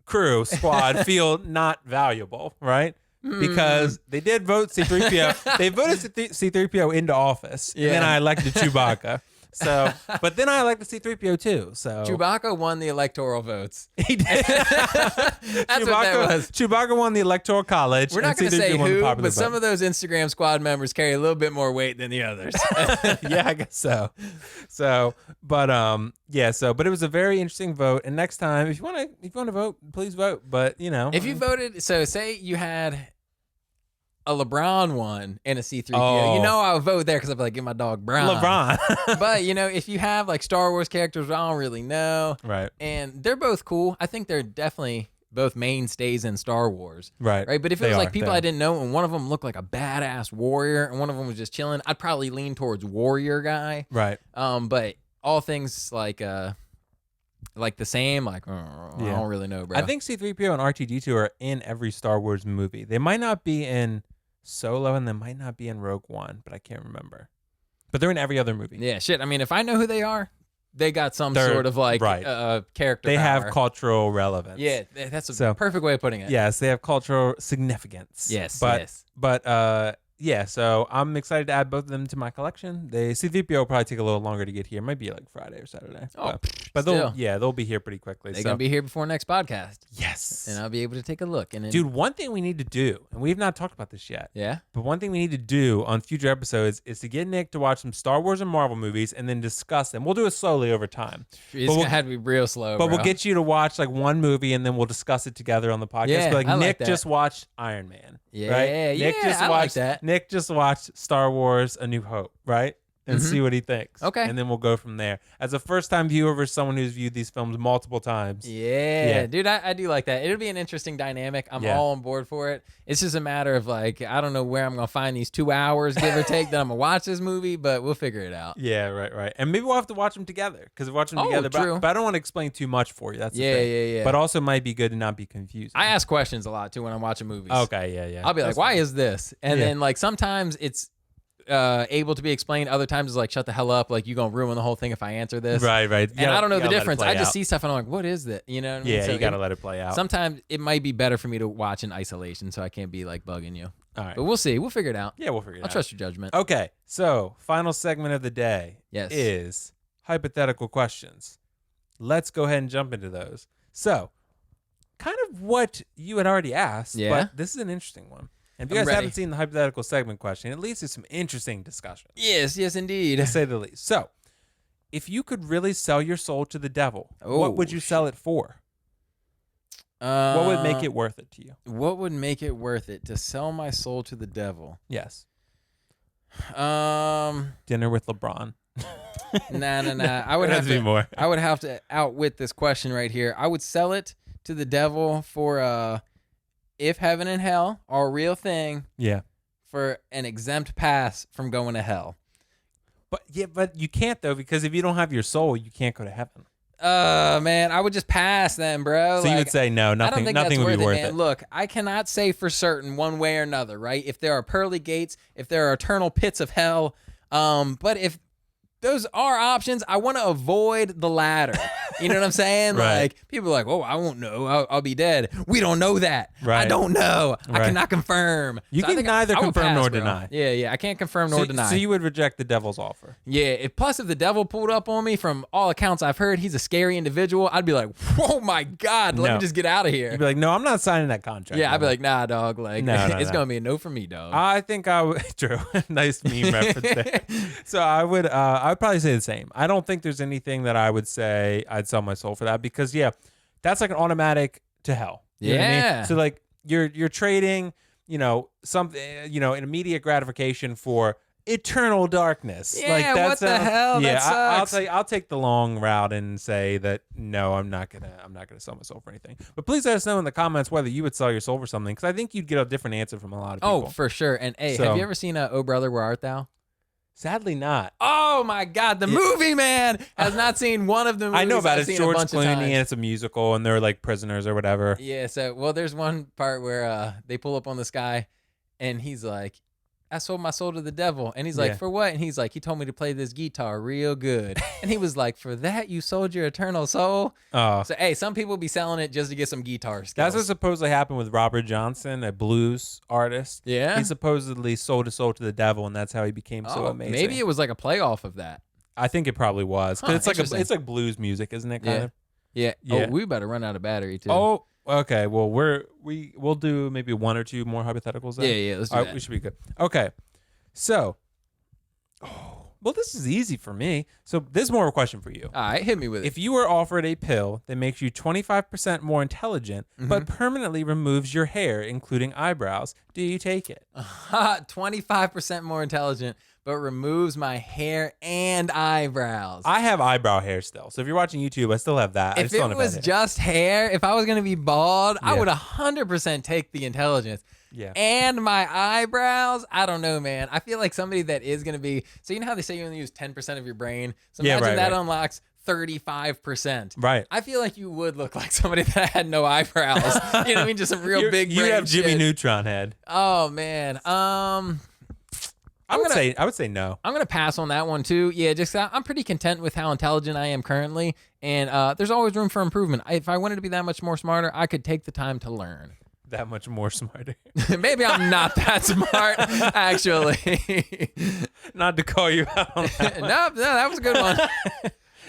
crew squad feel not valuable, right? Because they did vote C-3PO. They voted C-3PO into office. Yeah. And then I elected Chewbacca. So, but then I elected C-3PO too. So Chewbacca won the electoral votes. He did. That's what that was. Chewbacca won the electoral college. We're not going to say who, but some of those Instagram squad members carry a little bit more weight than the others. Yeah, I guess so. But it was a very interesting vote. And next time, if you want to vote, please vote. But if you voted, so say you had a LeBron one and a C-3PO. I would vote there because I'd be like, give my dog LeBron. But, if you have like Star Wars characters I don't really know. Right. And they're both cool. I think they're definitely both mainstays in Star Wars. Right. But if it was like people I didn't know and one of them looked like a badass warrior and one of them was just chilling, I'd probably lean towards warrior guy. Right. But all things like the same, I don't really know, bro. I think C-3PO and R2-D2 are in every Star Wars movie. They might not be in Solo and they might not be in Rogue One, but I can't remember. But they're in every other movie. Yeah, shit. I mean, if I know who they are, they got some sort of like character. They power. have cultural relevance. Yeah, that's a perfect way of putting it. Yes, they have cultural significance. Yes, but yeah, so I'm excited to add both of them to my collection. The C-3PO will probably take a little longer to get here. It might be like Friday or Saturday. But they'll be here pretty quickly. They're gonna be here before next podcast. Yes, and I'll be able to take a look. And dude, one thing we need to do, and we've not talked about this yet. Yeah. But one thing we need to do on future episodes is to get Nick to watch some Star Wars and Marvel movies and then discuss them. We'll do it slowly over time. It's gonna have to be real slow. But we'll get you to watch like one movie and then we'll discuss it together on the podcast. Yeah, like Nick that. just watched Iron Man. Yeah, right? Nick just I watched like that. Nick just watched Star Wars: A New Hope, right? And see what he thinks. Okay. And then we'll go from there. As a first-time viewer versus someone who's viewed these films multiple times. Yeah. Dude, I do like that. It'll be an interesting dynamic. I'm all on board for it. It's just a matter of like, I don't know where I'm going to find these 2 hours, give or take, that I'm going to watch this movie, but we'll figure it out. Yeah, right. And maybe we'll have to watch them together because we're watching them together. True. But I don't want to explain too much for you. That's the thing. Yeah. But also might be good to not be confused. I ask questions a lot too when I'm watching movies. Okay, yeah. I'll be like, why is this? And then like sometimes it's able to be explained. Other times it's like, shut the hell up. Like, you're going to ruin the whole thing if I answer this. Right. And I don't know the difference. I just see stuff and I'm like, what is that? You know what I mean? Yeah, so you got to let it play out. Sometimes it might be better for me to watch in isolation so I can't be like bugging you. All right. But we'll see. We'll figure it out. Yeah, we'll figure it out. I'll trust your judgment. Okay. So, final segment of the day is hypothetical questions. Let's go ahead and jump into those. So, kind of what you had already asked, but this is an interesting one. And if you guys haven't seen the hypothetical segment question, it leads to some interesting discussion. Yes, indeed. To say the least. So, if you could really sell your soul to the devil, what would you sell it for? What would make it worth it to you? What would make it worth it to sell my soul to the devil? Yes. Dinner with LeBron. Nah. I would have to outwit this question right here. I would sell it to the devil for if heaven and hell are a real thing. Yeah. For an exempt pass from going to hell. But you can't though, because if you don't have your soul, you can't go to heaven. Man, I would just pass then, bro. So you would say no, nothing would be worth it. Look, I cannot say for certain one way or another, right? If there are pearly gates, if there are eternal pits of hell, but if those are options, I want to avoid the latter. You know what I'm saying? Right. Like, people are like, oh, I won't know. I'll be dead. We don't know that. Right. I don't know. Right. I cannot confirm. You can neither confirm nor deny. Yeah. I can't confirm nor deny. So you would reject the devil's offer? Yeah. Plus, if the devil pulled up on me, from all accounts I've heard, he's a scary individual. I'd be like, oh my God, let me just get out of here. You'd be like, no, I'm not signing that contract. Yeah, I'd be like, nah, dog. Like, it's going to be a no for me, dog. I think I would. True. Nice meme reference there. So I would probably say the same. I don't think there's anything that I would say I'd sell my soul for that, because that's like an automatic to hell. You know what I mean? So like you're trading, something, an immediate gratification for eternal darkness. Yeah, like, that's what the hell? Yeah, that sucks. I'll take the long route and say that no, I'm not gonna sell my soul for anything. But please let us know in the comments whether you would sell your soul for something, because I think you'd get a different answer from a lot of people. Oh, for sure. And hey, have you ever seen Oh Brother, Where Art Thou? Sadly not. Oh my God, the movie, man! Has not seen one of the movies. I know about it. It's George Clooney, and it's a musical, and they're like prisoners or whatever. Yeah. So, there's one part where they pull up on this guy, and he's like, I sold my soul to the devil. And he's like, for what? And he's like, he told me to play this guitar real good. And he was like, for that, you sold your eternal soul? So, hey, some people be selling it just to get some guitar skills. That's what supposedly happened with Robert Johnson, a blues artist. Yeah. He supposedly sold his soul to the devil, and that's how he became so amazing. Maybe it was like a playoff of that. I think it probably was. Because it's like blues music, isn't it? Kind of? Yeah. Oh, we better run out of battery, too. Oh, okay. Well, we'll do maybe one or two more hypotheticals then. Yeah, let's do that. We should be good. Okay. So, well, this is easy for me. So this is more of a question for you. All right, hit me with it. If you were offered a pill that makes you 25% more intelligent, but permanently removes your hair, including eyebrows, do you take it? 25% more intelligent, but removes my hair and eyebrows. I have eyebrow hair still. So if you're watching YouTube, I still have that. If it was just hair, if I was going to be bald, I would 100% take the intelligence. Yeah. And my eyebrows, I don't know, man. I feel like somebody that is going to be, so you know how they say you only use 10% of your brain? So imagine that unlocks 35%. Right. I feel like you would look like somebody that had no eyebrows. You know what I mean? Just a real big brain. You have Jimmy shit. Neutron head. Oh, man. I would say no. I'm gonna pass on that one too. Yeah, just I'm pretty content with how intelligent I am currently, and there's always room for improvement. If I wanted to be that much more smarter, I could take the time to learn. That much more smarter. Maybe I'm not that smart, actually. Not to call you out on that. No, that was a good one.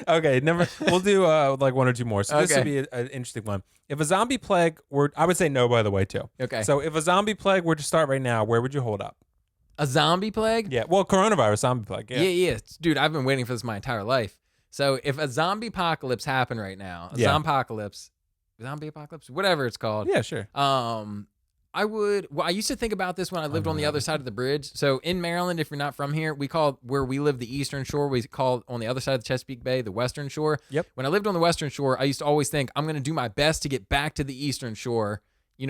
Okay, we'll do like one or two more. So this would be an interesting one. If a zombie plague were, I would say no, by the way, too. Okay. So if a zombie plague were to start right now, where would you hold up? A zombie plague? Yeah. Well, coronavirus zombie plague. Yeah. Yeah. Dude, I've been waiting for this my entire life. So if a zombie apocalypse happened right now, zombie apocalypse, whatever it's called. Yeah, sure. I used to think about this when I lived on the other side of the bridge. So in Maryland, if you're not from here, we call where we live the Eastern Shore. We call on the other side of the Chesapeake Bay the Western Shore. Yep. When I lived on the Western Shore, I used to always think I'm going to do my best to get back to the Eastern Shore,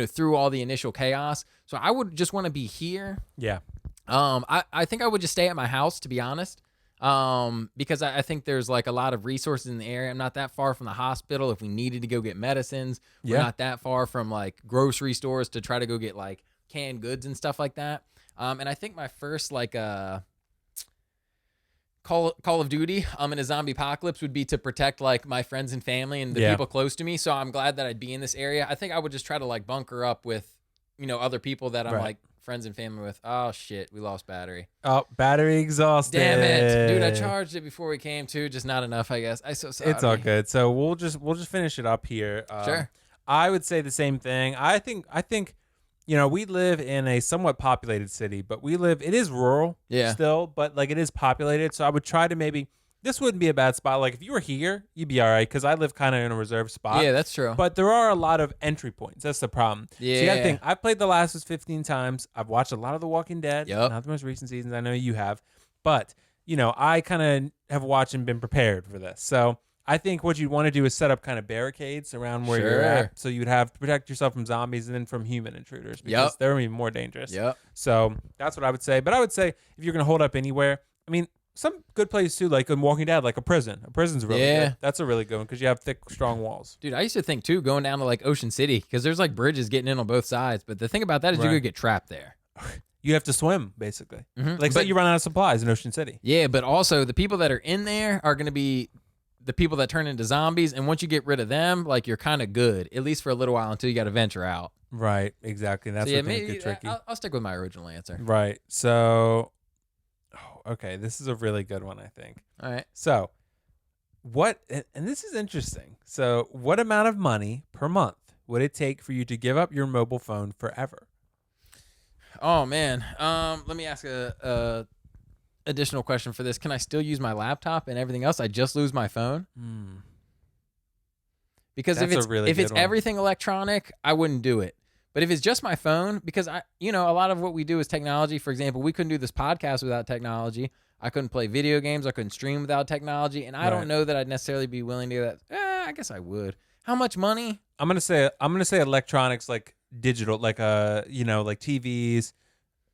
through all the initial chaos. So I would just want to be here. Yeah. I think I would just stay at my house, to be honest. Because I think there's like a lot of resources in the area. I'm not that far from the hospital if we needed to go get medicines. We're not that far from like grocery stores to try to go get like canned goods and stuff like that. And I think my first like Call of Duty in a zombie apocalypse would be to protect like my friends and family and the people close to me. So I'm glad that I'd be in this area. I think I would just try to like bunker up with other people that I'm like friends and family with. Oh shit, we lost battery. Oh, battery exhausted. Damn it, dude! I charged it before we came to, just not enough, I guess. I'm so sorry. It's all good. So we'll just finish it up here. Sure. I would say the same thing. I think we live in a somewhat populated city, but it is rural still, but like it is populated. So I would try to this wouldn't be a bad spot. Like if you were here, you'd be all right because I live kind of in a reserved spot. Yeah, that's true. But there are a lot of entry points. That's the problem. Yeah. So you got to think, I've played The Last of Us 15 times. I've watched a lot of The Walking Dead. Yep. Not the most recent seasons. I know you have. But, I kind of have watched and been prepared for this. So I think what you'd want to do is set up kind of barricades around where you're at. So you'd have to protect yourself from zombies and then from human intruders because they're even more dangerous. Yep. So that's what I would say. But I would say if you're going to hold up anywhere, some good place too, like in Walking Dead, like a prison. A prison's really good. That's a really good one because you have thick, strong walls. Dude, I used to think too, going down to like Ocean City, because there's like bridges getting in on both sides. But the thing about that is you could get trapped there. You have to swim, basically. Mm-hmm. Like, say you run out of supplies in Ocean City. Yeah, but also the people that are in there are going to be the people that turn into zombies. And once you get rid of them, like you're kind of good, at least for a little while until you got to venture out. Right, exactly. That's what makes it tricky. I'll stick with my original answer. Right. So... okay, this is a really good one, I think. All right. So, and this is interesting. So, what amount of money per month would it take for you to give up your mobile phone forever? Oh, man. Let me ask a additional question for this. Can I still use my laptop and everything else? I just lose my phone? Because if it's everything electronic, I wouldn't do it. But if it's just my phone, because a lot of what we do is technology. For example, we couldn't do this podcast without technology. I couldn't play video games. I couldn't stream without technology. And I don't know that I'd necessarily be willing to do that. I guess I would. How much money? I'm gonna say electronics, like digital, like like TVs,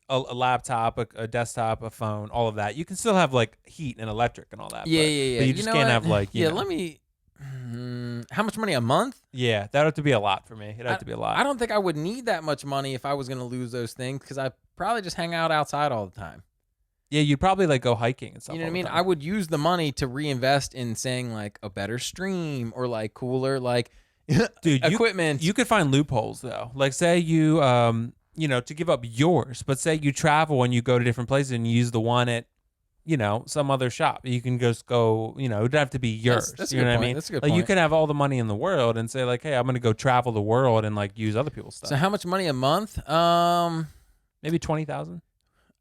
a laptop, a desktop, a phone, all of that. You can still have like heat and electric and all that. Yeah. But you just can't have like let me. How much money a month? Yeah, that'd have to be a lot for me. It'd have to be a lot. I don't think I would need that much money if I was going to lose those things because I probably just hang out outside all the time. Yeah, you'd probably like go hiking and stuff. You know what I mean? I would use the money to reinvest in saying like a better stream or like cooler like equipment. You could find loopholes though. Like say you to give up yours, but say you travel and you go to different places and you use the one at some other shop. You can just go, it would have to be yours. That's you know what I mean? That's a good like point. you could have all the money in the world and say like, hey, I'm going to go travel the world and like use other people's stuff. So how much money a month? Maybe 20,000.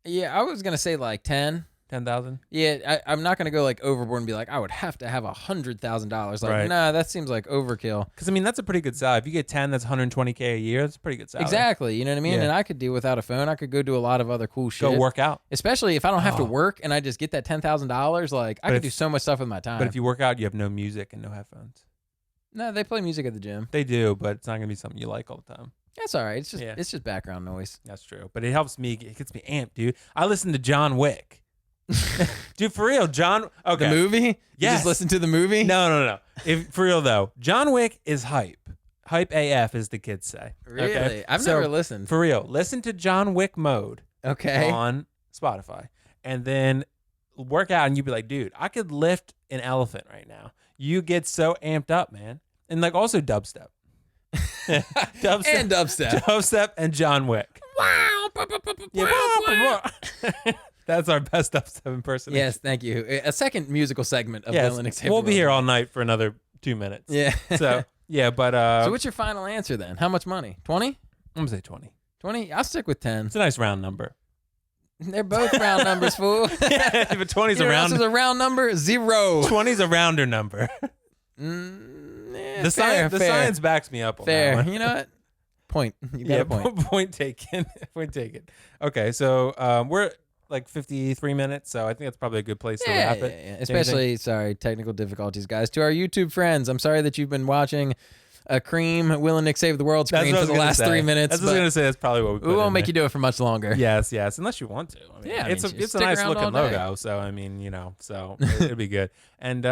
Yeah, I was going to say like 10,000. Yeah, I'm not going to go like overboard and be like, I would have to have $100,000. Like, nah, that seems like overkill. Because that's a pretty good salary. If you get 10, that's $120K a year. That's a pretty good salary. Exactly. You know what I mean? Yeah. And I could do without a phone. I could go do a lot of other cool shit. Go work out. Especially if I don't have to work and I just get that $10,000. Like, I could do so much stuff with my time. But if you work out, you have no music and no headphones. No, they play music at the gym. They do, but it's not going to be something you like all the time. That's all right. It's just background noise. That's true. But it helps me. It gets me amped, dude. I listen to John Wick. Dude, for real, John. Okay. The movie? Yes. You just listen to the movie? No. For real though, John Wick is hype. Hype AF, as the kids say. Really? Okay? I've never listened. For real, listen to John Wick mode. Okay. On Spotify, and then work out, and you'd be like, dude, I could lift an elephant right now. You get so amped up, man. And like also dubstep. Dubstep and John Wick. Wow. That's our best dubstep impersonation. Yes, thank you. A second musical segment of Will and Nick Save the We'll World. be here all night for another 2 minutes. Yeah. So, yeah, but... so what's your final answer then? How much money? 20? I'm going to say 20. 20? I'll stick with 10. It's a nice round number. They're both round numbers, fool. Yeah, but 20's a round... This is a round number? 0. 20's a rounder number. The science backs me up on that one. You know what? Point. You got a point. Point taken. Point taken. Okay, so we're like 53 minutes, so I think that's probably a good place to wrap it. Yeah. Especially, sorry, technical difficulties, guys. To our YouTube friends, I'm sorry that you've been watching a cream Will and Nick Save the World screen for the last 3 minutes. That's what I was going to say. That's probably what we won't make you do it for much longer. Yes, unless you want to. I mean, it's a nice looking logo, so I mean, so it'll be good. And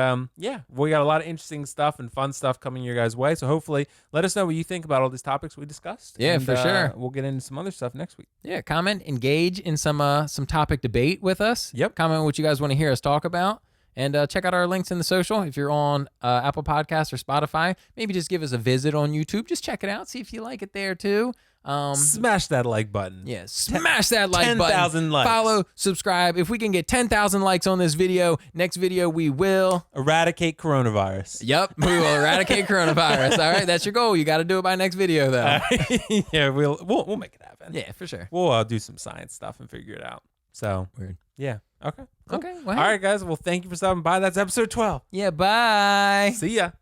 we got a lot of interesting stuff and fun stuff coming your guys' way. So hopefully, let us know what you think about all these topics we discussed. Yeah, for sure. We'll get into some other stuff next week. Yeah, comment, engage in some topic debate with us. Yep. Comment what you guys want to hear us talk about. And check out our links in the social. If you're on Apple Podcasts or Spotify, maybe just give us a visit on YouTube. Just check it out. See if you like it there, too. Smash that like button. Yeah, smash that like button. 10,000 likes. Follow, subscribe. If we can get 10,000 likes on this video, next video we will... eradicate coronavirus. Yep, we will eradicate coronavirus. All right, that's your goal. You got to do it by next video, though. Yeah, we'll make it happen. Yeah, for sure. We'll do some science stuff and figure it out. So, weird. Yeah. Okay. Cool. Okay. Well, all right, guys. Well, thank you for stopping by. That's episode 12. Yeah, bye. See ya.